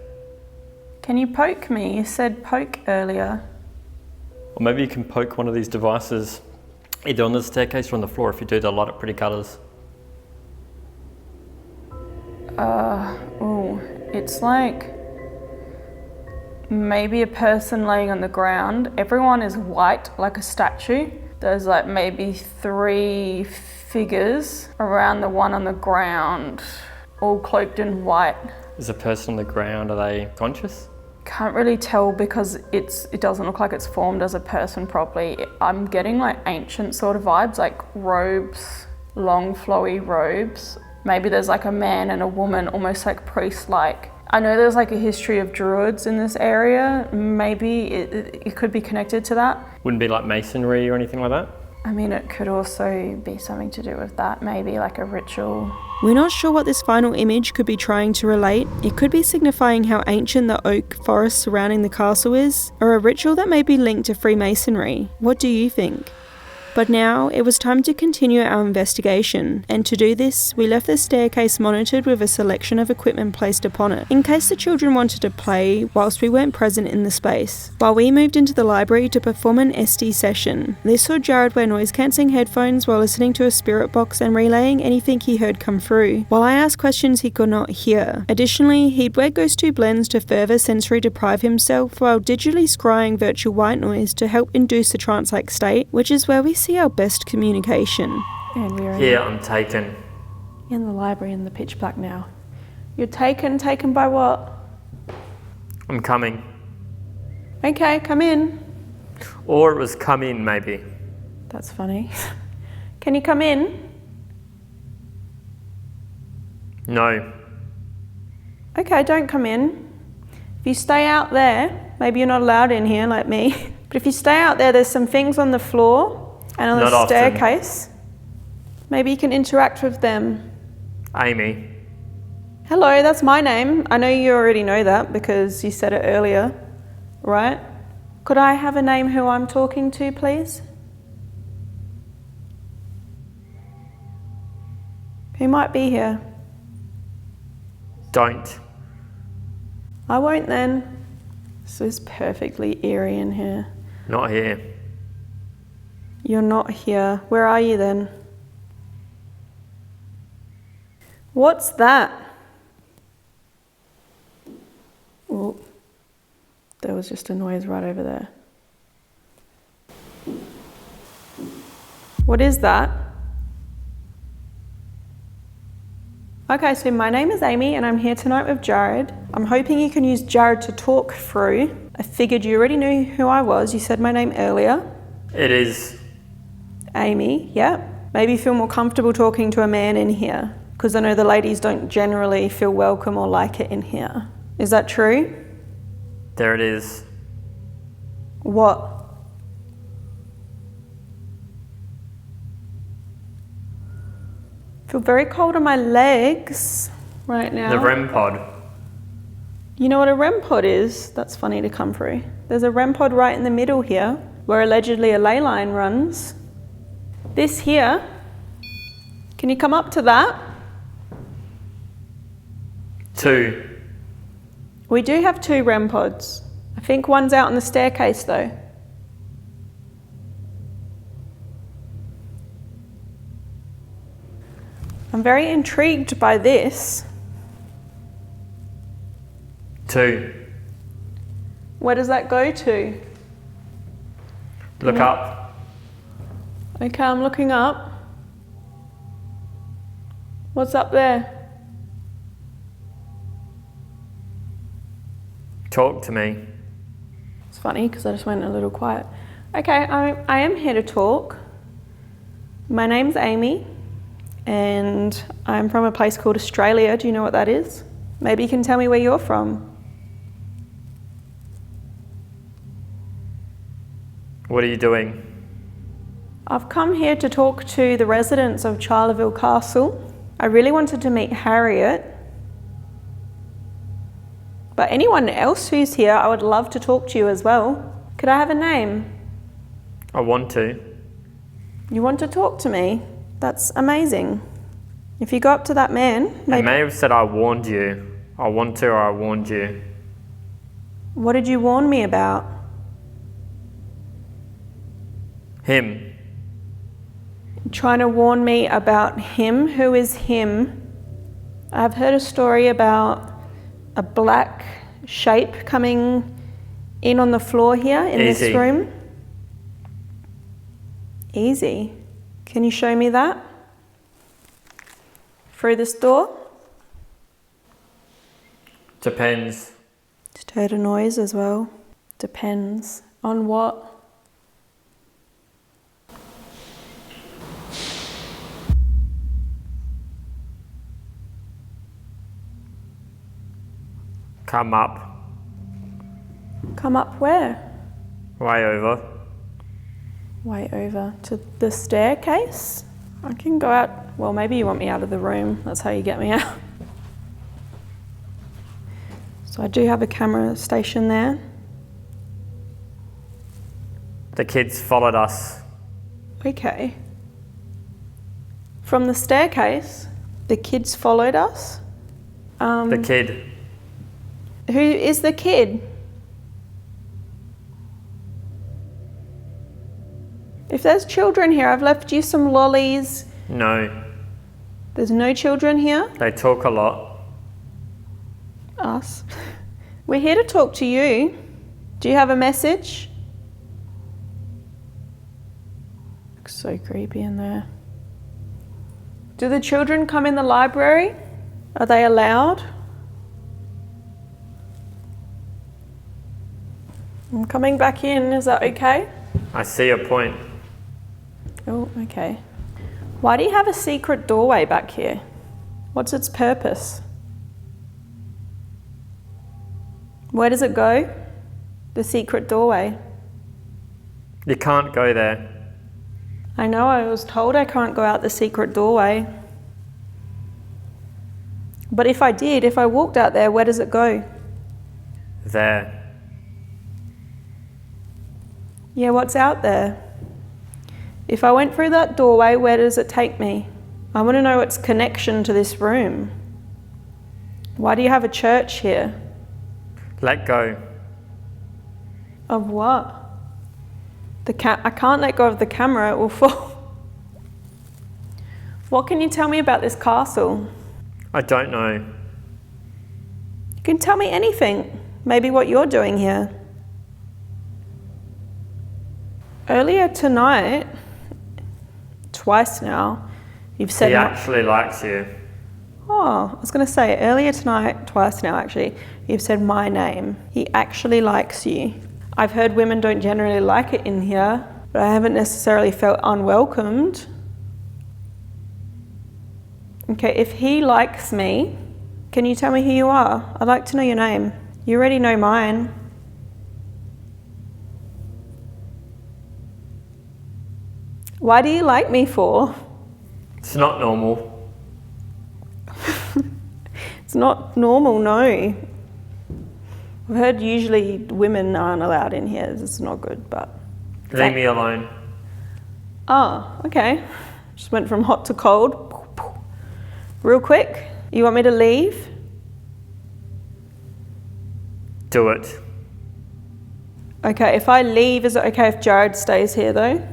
Can you poke me? You said poke earlier. Or maybe you can poke one of these devices either on the staircase or on the floor. If you do, they'll light up pretty colours. It's like maybe a person laying on the ground. Everyone is white, like a statue. There's like maybe 3 figures around the one on the ground, all cloaked in white. Is the person on the ground, are they conscious? Can't really tell because it doesn't look like it's formed as a person properly. I'm getting like ancient sort of vibes, like robes, long flowy robes. Maybe there's like a man and a woman, almost like priest-like. I know there's like a history of druids in this area. Maybe it could be connected to that. Wouldn't be like masonry or anything like that? I mean, it could also be something to do with that, maybe like a ritual. We're not sure what this final image could be trying to relate. It could be signifying how ancient the oak forest surrounding the castle is, or a ritual that may be linked to Freemasonry. What do you think? But now, it was time to continue our investigation, and to do this, we left the staircase monitored with a selection of equipment placed upon it, in case the children wanted to play whilst we weren't present in the space. While we moved into the library to perform an SD session, this saw Jared wear noise-cancelling headphones while listening to a spirit box and relaying anything he heard come through, while I asked questions he could not hear. Additionally, he'd wear GhostTube Lens to further sensory deprive himself while digitally scrying virtual white noise to help induce a trance-like state, which is where we see our best communication. And we're Yeah, I'm taken. in the library in the pitch black now. You're taken by what? I'm coming. Okay, come in. Or it was come in, maybe. That's funny. Can you come in? No. Okay, don't come in. If you stay out there, maybe you're not allowed in here like me, but if you stay out there, there's some things on the floor and on Not the often. staircase. Maybe you can interact with them. Amy. Hello, that's my name. I know you already know that because you said it earlier, right? Could I have a name who I'm talking to, please? Who might be here? Don't. I won't then. This is perfectly eerie in here. Not here. You're not here. Where are you then? What's that? Oh, there was just a noise right over there. What is that? Okay, so my name is Amy and I'm here tonight with Jared. I'm hoping you can use Jared to talk through. I figured you already knew who I was. You said my name earlier. It is. Amy, yeah. Maybe feel more comfortable talking to a man in here, because I know the ladies don't generally feel welcome or like it in here. Is that true? There it is. What? Feel very cold on my legs right now. The REM pod. You know what a REM pod is? That's funny to come through. There's a REM pod right in the middle here, where allegedly a ley line runs. This here, can you come up to that? 2. We do have 2 REM pods. I think one's out on the staircase though. I'm very intrigued by this. 2. Where does that go to? Look up. Okay, I'm looking up. What's up there? Talk to me. It's funny because I just went a little quiet. Okay, I am here to talk. My name's Amy and I'm from a place called Australia. Do you know what that is? Maybe you can tell me where you're from. What are you doing? I've come here to talk to the residents of Charleville Castle. I really wanted to meet Harriet. But anyone else who's here, I would love to talk to you as well. Could I have a name? I want to. You want to talk to me? That's amazing. If you go up to that man, It maybe. may have said, I warned you. I want to, or I warned you. What did you warn me about? Him. Trying to warn me about him? Who is him? I've heard a story about a black shape coming in on the floor here in Easy. this room. Easy. Can you show me that? Through this door? Depends. Just heard a noise as well. Depends. On what? Come up. Come up where? Way over. Way over to the staircase? I can go out. Well, maybe you want me out of the room. That's how you get me out. So I do have a camera station there. The kids followed us. Okay. From the staircase, the kids followed us. The kid. Who is the kid? If there's children here, I've left you some lollies. No. There's no children here? They talk a lot. Us. We're here to talk to you. Do you have a message? Looks so creepy in there. Do the children come in the library? Are they allowed? I'm coming back in, is that okay? I see your point. Oh, okay. Why do you have a secret doorway back here? What's its purpose? Where does it go? The secret doorway. You can't go there. I know, I was told I can't go out the secret doorway. But if I did, if I walked out there, where does it go? There. Yeah, what's out there? If I went through that doorway, where does it take me? I want to know its connection to this room. Why do you have a church here? Let go. Of what? I can't let go of the camera, it will fall. What can you tell me about this castle? I don't know. You can tell me anything. Maybe what you're doing here. Earlier tonight, twice now, you've said... He actually likes you. Oh, I was going to say, earlier tonight, twice now actually, you've said my name. He actually likes you. I've heard women don't generally like it in here, but I haven't necessarily felt unwelcomed. Okay, if he likes me, can you tell me who you are? I'd like to know your name. You already know mine. Why do you like me for? It's not normal. It's not normal, no. I've heard usually women aren't allowed in here. This is not good, but... Leave me alone. Oh, okay. Just went from hot to cold. Real quick. You want me to leave? Do it. Okay, if I leave, is it okay if Jared stays here though?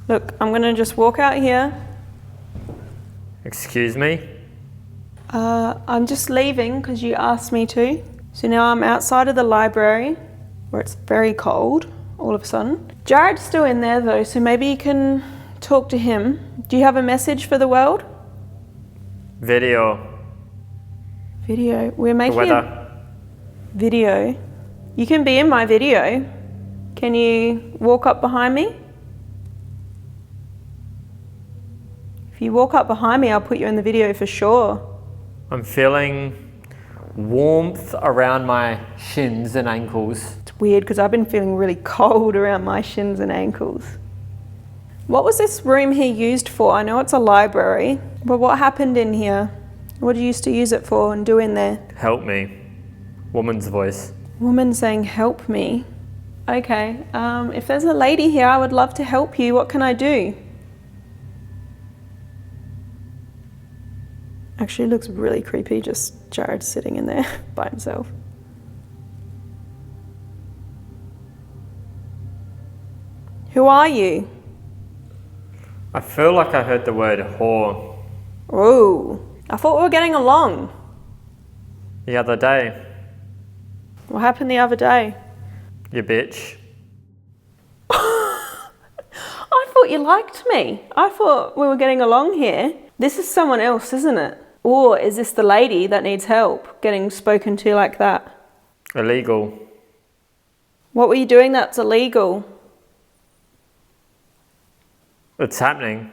Look, I'm going to just walk out here. Excuse me? I'm just leaving because you asked me to. So now I'm outside of the library where it's very cold all of a sudden. Jared's still in there though, so maybe you can talk to him. Do you have a message for the world? Video. Video. We're making The a weather. video. You can be in my video. Can you walk up behind me? If you walk up behind me, I'll put you in the video for sure. I'm feeling warmth around my shins and ankles. It's weird because I've been feeling really cold around my shins and ankles. What was this room he used for? I know it's a library, but what happened in here? What did you used to use it for and do in there? Help me. Woman's voice. Woman saying, help me. Okay, if there's a lady here, I would love to help you. What can I do? Actually, it looks really creepy, just Jared sitting in there by himself. Who are you? I feel like I heard the word whore Oh, I thought we were getting along. the other day. What happened the other day? You bitch. I thought you liked me. I thought we were getting along here. This is someone else, isn't it? Or is this the lady that needs help getting spoken to like that? Illegal. What were you doing that's illegal? It's happening.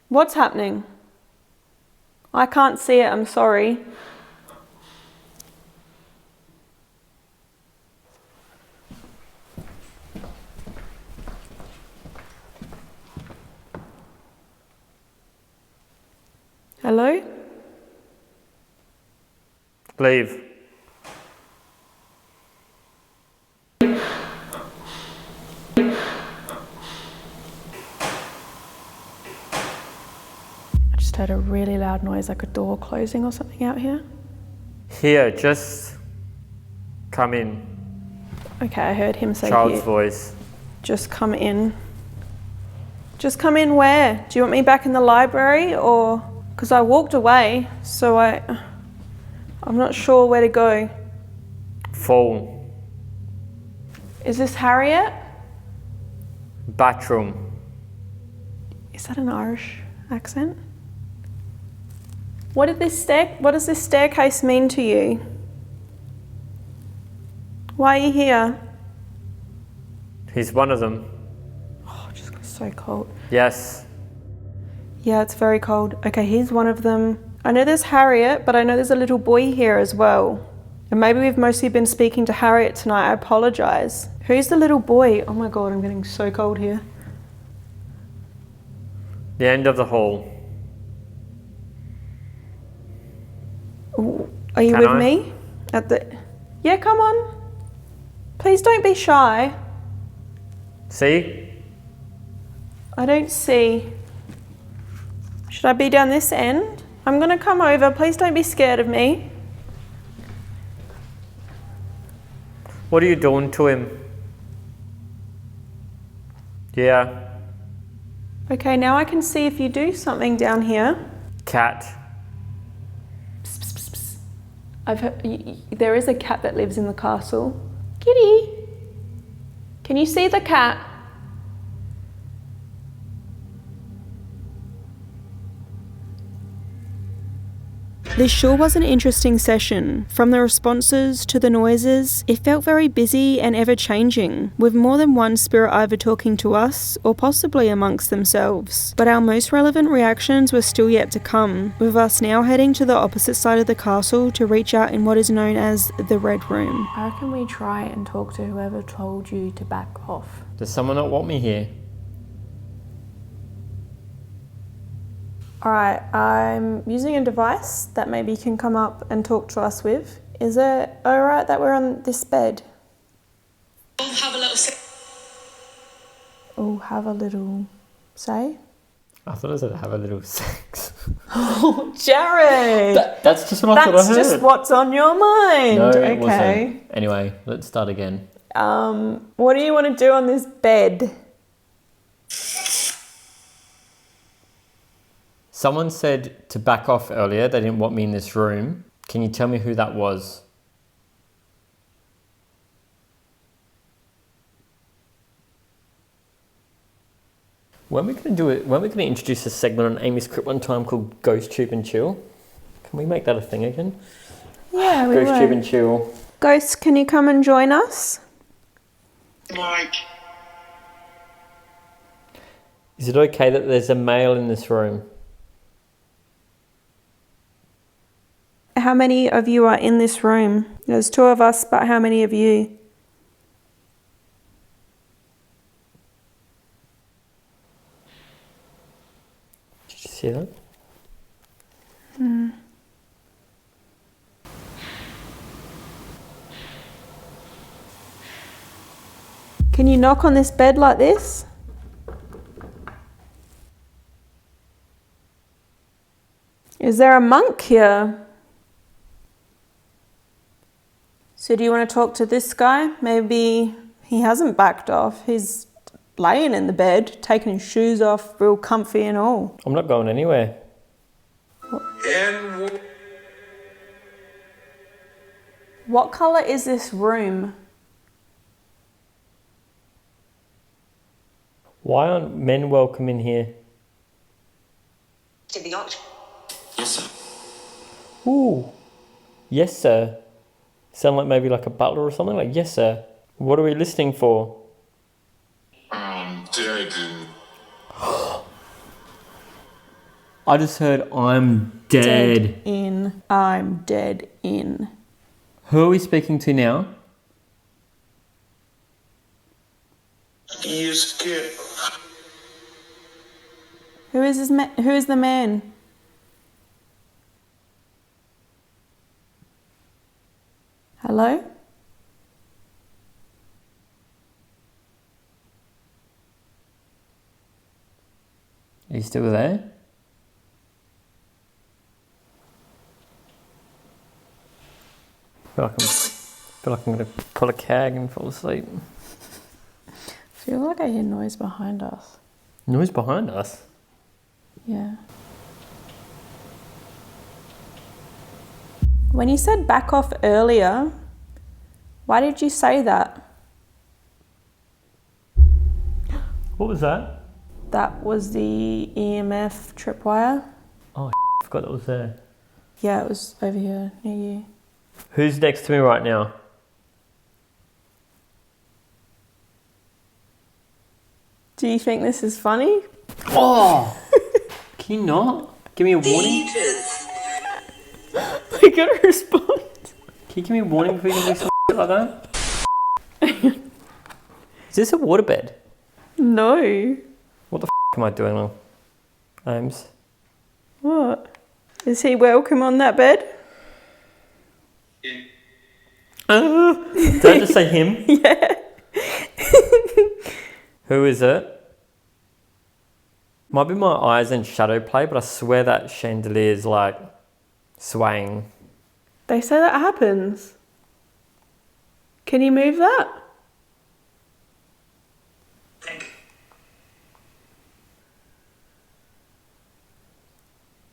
What's happening? I can't see it, I'm sorry. Hello? Leave. I just heard a really loud noise, like a door closing or something out here. Here, just come in. Okay, I heard him say Child's here. voice. Just come in. Just come in where? Do you want me back in the library or? Because I walked away, so I'm not sure where to go. Fall. Is this Harriet? Bathroom. Is that an Irish accent? What does this staircase mean to you? Why are you here? He's one of them. Oh, it just got so cold. Yes. Yeah, it's very cold. Okay, here's one of them. I know there's Harriet, but I know there's a little boy here as well. And maybe we've mostly been speaking to Harriet tonight. I apologise. Who's the little boy? Oh my God, I'm getting so cold here. The end of the hall. Ooh, are you Can with I? me? Yeah, come on. Please don't be shy. See? I don't see. Should I be down this end? I'm gonna come over. Please don't be scared of me. What are you doing to him? Yeah. Okay, now I can see if you do something down here. Cat. Psst, psst, psst, psst. I've heard, there is a cat that lives in the castle. Kitty, can you see the cat? This sure was an interesting session. From the responses to the noises, it felt very busy and ever-changing, with more than one spirit either talking to us or possibly amongst themselves. But our most relevant reactions were still yet to come, with us now heading to the opposite side of the castle to reach out in what is known as the Red Room. How can we try and talk to whoever told you to back off? Does someone not want me here? Alright, I'm using a device that maybe you can come up and talk to us with. Is it alright that we're on this bed? Have a little sip. Oh, have a little say? I thought I said have a little sex. Oh, Jared! That's just what I thought I heard. That's just what's on your mind. No, it okay. wasn't. Anyway, let's start again. What do you want to do on this bed? Someone said to back off earlier. They didn't want me in this room. Can you tell me who that was? When we're going to introduce a segment on AmysCrypt one time called GhostTube and Chill? Can we make that a thing again? Yeah, we GhostTube will. and Chill. Ghost, can you come and join us? Mike. Is it okay that there's a male in this room? How many of you are in this room? There's 2 of us, but how many of you? Did you see that? Can you knock on this bed like this? Is there a monk here? So do you want to talk to this guy? Maybe he hasn't backed off. He's laying in the bed, taking his shoes off, real comfy and all. I'm not going anywhere. What colour is this room? Why aren't men welcome in here? Yes, sir. Ooh. Yes, sir. Sound like maybe like a butler or something? Like, yes, sir. What are we listening for? Dead. I just heard, I'm dead. In. I'm dead in. Who are we speaking to now? He is scared. Who is Who is the man? Hello? Are you still there? I feel like I'm going to pull a cag and fall asleep. I feel like I hear noise behind us. Noise behind us? Yeah. When you said back off earlier, why did you say that? What was that? That was the EMF tripwire. Oh, I forgot that was there. Yeah, it was over here near you. Who's next to me right now? Do you think this is funny? Oh! Can you not? Give me a warning? I gotta respond. Can you give me a warning before you can do some shit like that? Is this a waterbed? No. What the am I doing wrong? Ames? What? Is he welcome on that bed? Did I just say him? Yeah. Who is it? Might be my eyes in shadow play, but I swear that chandelier is like swaying. They say that happens. Can you move that?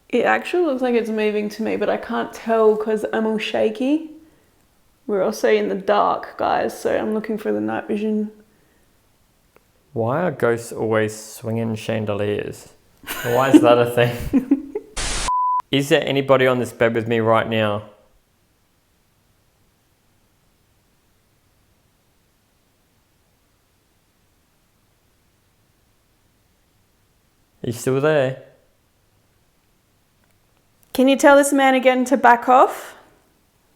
It actually looks like it's moving to me, but I can't tell because I'm all shaky. We're also in the dark, guys, so I'm looking for the night vision. Why are ghosts always swinging chandeliers? Why is that a thing? Is there anybody on this bed with me right now? Are you still there? Can you tell this man again to back off?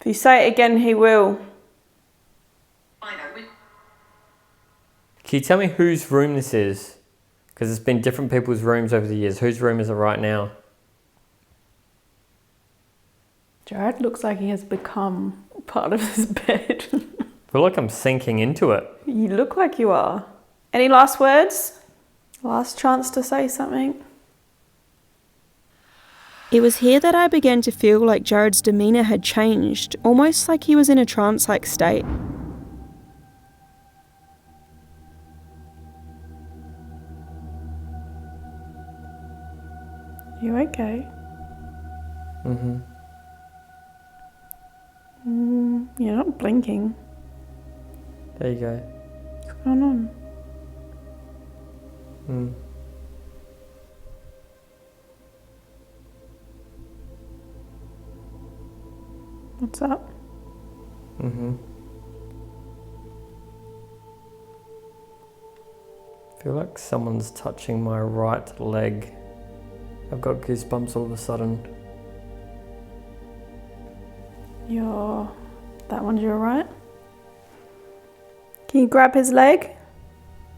If you say it again, he will. Can you tell me whose room this is? Because it's been different people's rooms over the years. Whose room is it right now? Jared looks like he has become part of this bed. I feel like I'm sinking into it. You look like you are. Any last words? Last chance to say something? It was here that I began to feel like Jared's demeanour had changed, almost like he was in a trance-like state. You okay? Mm-hmm. You're not blinking. There you go. What's going on? What's up? Mm-hmm. I feel like someone's touching my right leg. I've got goosebumps all of a sudden. That one's your right? Can you grab his leg?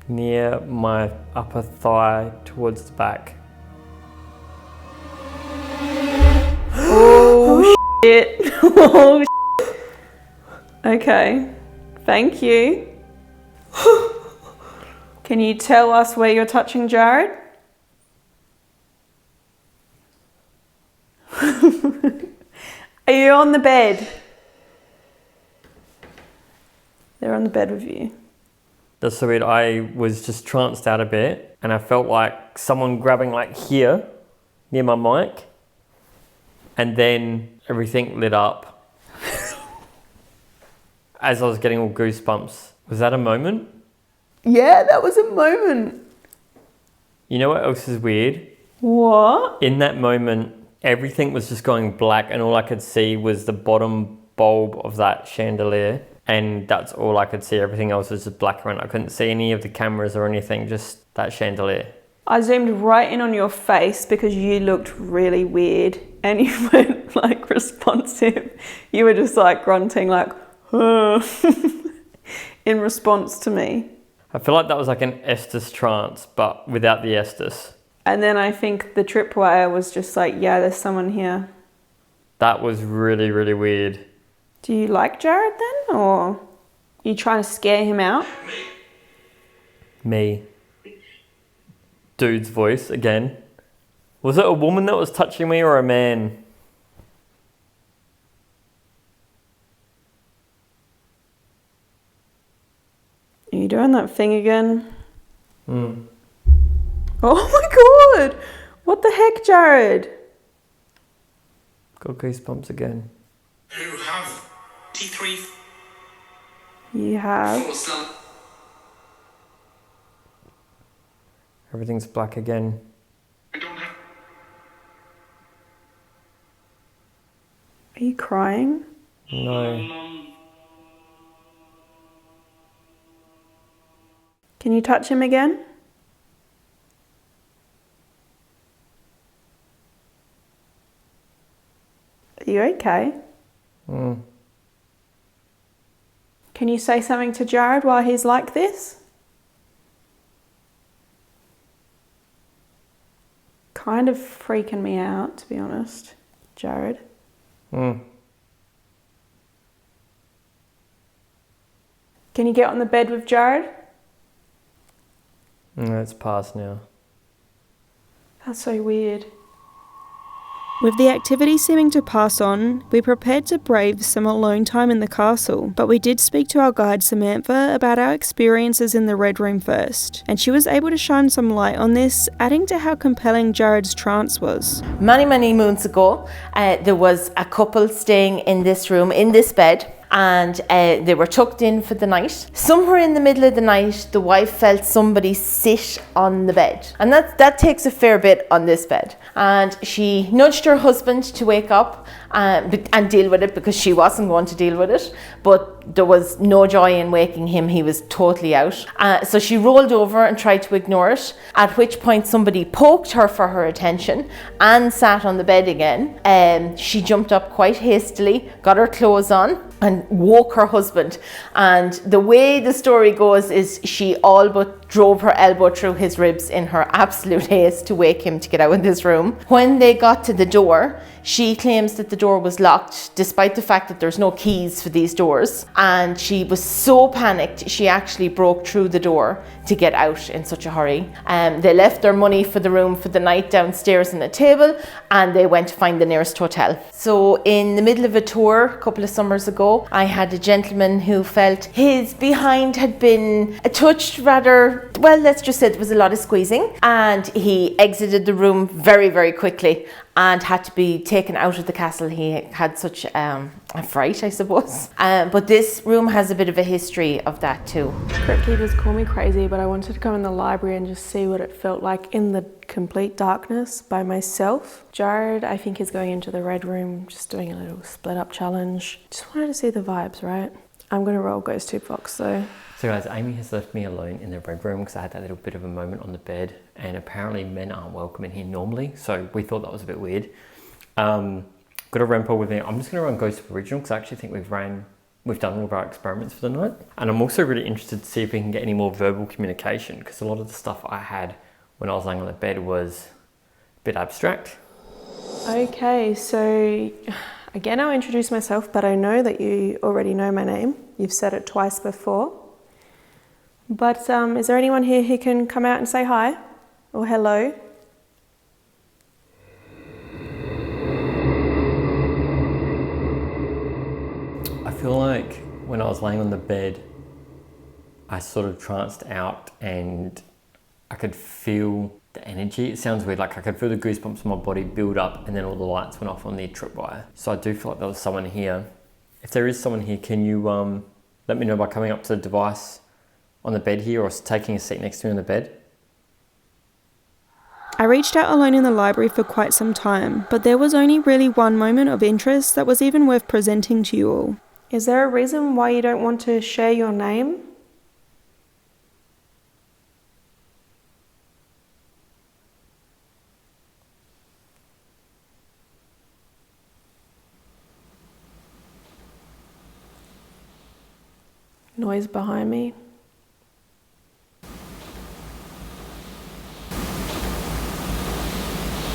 Near my upper thigh towards the back. Oh, shit. Oh, shit. Okay. Thank you. Can you tell us where you're touching Jared? Are you on the bed? They're on the bed with you. That's so weird. I was just tranced out a bit and I felt like someone grabbing like here near my mic, and then everything lit up as I was getting all goosebumps. Was that a moment? Yeah, that was a moment. You know what else is weird? What? In that moment, everything was just going black and all I could see was the bottom bulb of that chandelier. And that's all I could see. Everything else was just black around. I couldn't see any of the cameras or anything, just that chandelier. I zoomed right in on your face because you looked really weird and you weren't like responsive. You were just like grunting like, in response to me. I feel like that was like an Estes trance, but without the Estes. And then I think the tripwire was just like, yeah, there's someone here. That was really, really weird. Do you like Jared then, or are you trying to scare him out? Me. Dude's voice again. Was it a woman that was touching me or a man? Are you doing that thing again? Hmm. Oh my god! What the heck, Jared? Got goosebumps again. Who have T3 You have. for some? Everything's black again. I don't have. Are you crying? No. Can you touch him again? Are you okay? Mm. Can you say something to Jared while he's like this? Kind of freaking me out, to be honest, Jared. Mm. Can you get on the bed with Jared? No, it's past now. That's so weird. With the activity seeming to pass on, we prepared to brave some alone time in the castle, but we did speak to our guide Samantha about our experiences in the Red Room first, and she was able to shine some light on this, adding to how compelling Jared's trance was. Many moons ago, there was a couple staying in this room, in this bed, and they were tucked in for the night. Somewhere in the middle of the night, the wife felt somebody sit on the bed, and that takes a fair bit on this bed. And she nudged her husband to wake up and deal with it, because she wasn't going to deal with it, but there was no joy in waking him. He was totally out. So she rolled over and tried to ignore it, at which point somebody poked her for her attention and sat on the bed again. She jumped up quite hastily, got her clothes on, and woke her husband. And the way the story goes is she all but drove her elbow through his ribs in her absolute haste to wake him to get out of this room. When they got to the door, she claims that the door was locked, despite the fact that there's no keys for these doors. And she was so panicked, she actually broke through the door to get out in such a hurry. They left their money for the room for the night downstairs on the table, and they went to find the nearest hotel. So in the middle of a tour a couple of summers ago, I had a gentleman who felt his behind had been touched rather, well, let's just say there was a lot of squeezing, and he exited the room very quickly and had to be taken out of the castle. He had such a fright, I suppose. But this room has a bit of a history of that too. Crypt keepers call me crazy, but I wanted to come in the library and just see what it felt like in the complete darkness by myself. Jared, I think, is going into the Red Room, just doing a little split up challenge. Just wanted to see the vibes, right? I'm gonna roll GhostTube Fox though. So guys, Amy has left me alone in the Red Room because I had that little bit of a moment on the bed, and apparently men aren't welcome in here normally, so we thought that was a bit weird. Got a run poll with me. I'm just going to run GhostTube Original because I actually think we've done all of our experiments for the night, and I'm also really interested to see if we can get any more verbal communication, because a lot of the stuff I had when I was laying on the bed was a bit abstract. Okay, so again, I'll introduce myself, but I know that you already know my name. You've said it twice before. But is there anyone here who can come out and say hi or hello? was laying on the bed, I sort of tranced out and I could feel the energy. It sounds weird, like I could feel the goosebumps in my body build up, and then all the lights went off on the tripwire. So I do feel like there was someone here. If there is someone here, can you let me know by coming up to the device on the bed here or taking a seat next to me on the bed? I reached out alone in the library for quite some time, but there was only really one moment of interest that was even worth presenting to you all. Is there a reason why you don't want to share your name? Noise behind me.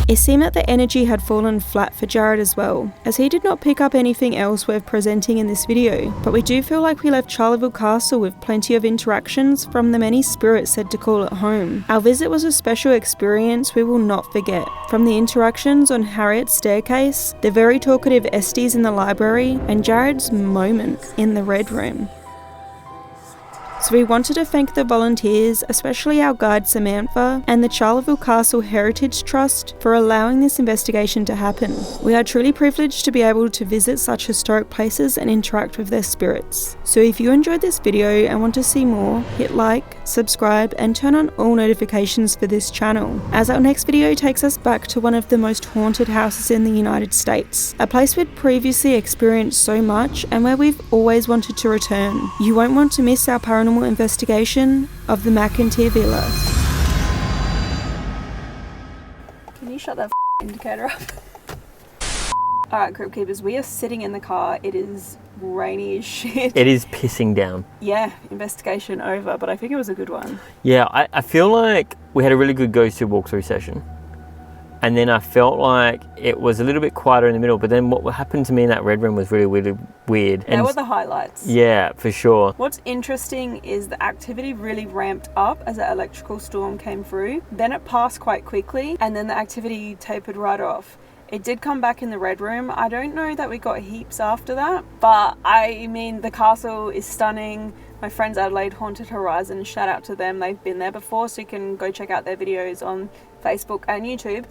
It seemed that the energy had fallen flat for Jared as well, as he did not pick up anything else worth presenting in this video, but we do feel like we left Charleville Castle with plenty of interactions from the many spirits said to call it home. Our visit was a special experience we will not forget, from the interactions on Harriet's staircase, the very talkative Estes in the library, and Jared's moment in the Red Room. So we wanted to thank the volunteers, especially our guide Samantha and the Charleville Castle Heritage Trust for allowing this investigation to happen. We are truly privileged to be able to visit such historic places and interact with their spirits. So if you enjoyed this video and want to see more, hit like, subscribe and turn on all notifications for this channel, as our next video takes us back to one of the most haunted houses in the United States, a place we'd previously experienced so much and where we've always wanted to return. You won't want to miss our paranormal investigation of the McIntyre Villa. Can you shut that indicator up? Alright, Crypt Keepers, we are sitting in the car. It is rainy as shit. It is pissing down. Yeah, investigation over, but I think it was a good one. Yeah, I feel like we had a really good GhostTube walkthrough session. And then I felt like it was a little bit quieter in the middle, but then what happened to me in that Red Room was really, really weird. They were the highlights. Yeah, for sure. What's interesting is the activity really ramped up as that electrical storm came through. Then it passed quite quickly, and then the activity tapered right off. It did come back in the Red Room. I don't know that we got heaps after that, but I mean, the castle is stunning. My friends Adelaide Haunted Horizon, shout out to them. They've been there before, so you can go check out their videos on Facebook and YouTube.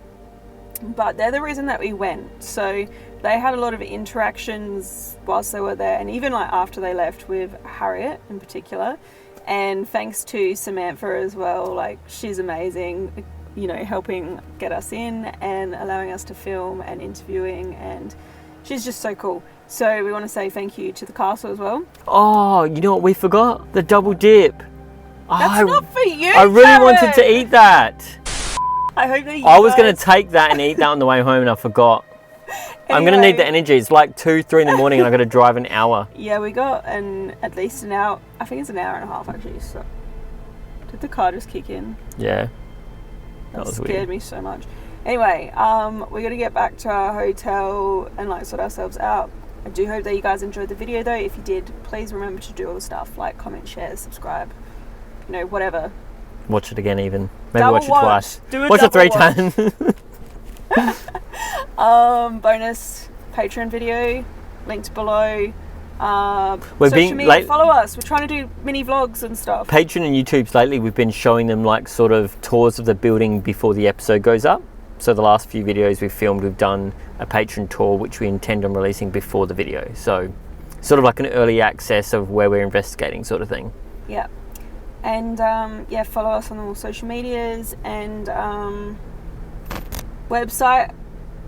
But they're the reason that we went. So they had a lot of interactions whilst they were there, and even like after they left, with Harriet in particular. And thanks to Samantha as well, like she's amazing, you know, helping get us in and allowing us to film and interviewing, and she's just so cool. So we want to say thank you to the castle as well. Oh, you know what we forgot? The double dip. That's not for you, I really Jared. wanted to eat that. I hope that I was going to take that and eat that on the way home and I forgot. I'm going to need the energy. It's like 2-3 in the morning and I've got to drive an hour. Yeah, we got at least an hour. I think it's an hour and a half actually. So did the car just kick in? Yeah. That was scared weird. me so much. Anyway, we're going to get back to our hotel and like sort ourselves out. I do hope that you guys enjoyed the video though. If you did, please remember to do all the stuff like comment, share, subscribe, you know, whatever. Watch it again even. Maybe Double watch it twice. Do a watch it 3 double times. Bonus Patreon video linked below. We're social being media, follow us. We're trying to do mini vlogs and stuff. Patreon and YouTube's lately we've been showing them like sort of tours of the building before the episode goes up. So the last few videos we've filmed, we've done a Patreon tour which we intend on releasing before the video. So sort of like an early access of where we're investigating sort of thing. Yeah. And yeah, follow us on all social medias and website,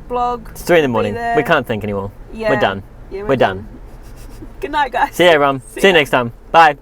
blog. It's 3 in the morning. We can't think anymore. Yeah. We're done. Yeah, we're done. Good night, guys. See you, everyone. See you next time. Bye.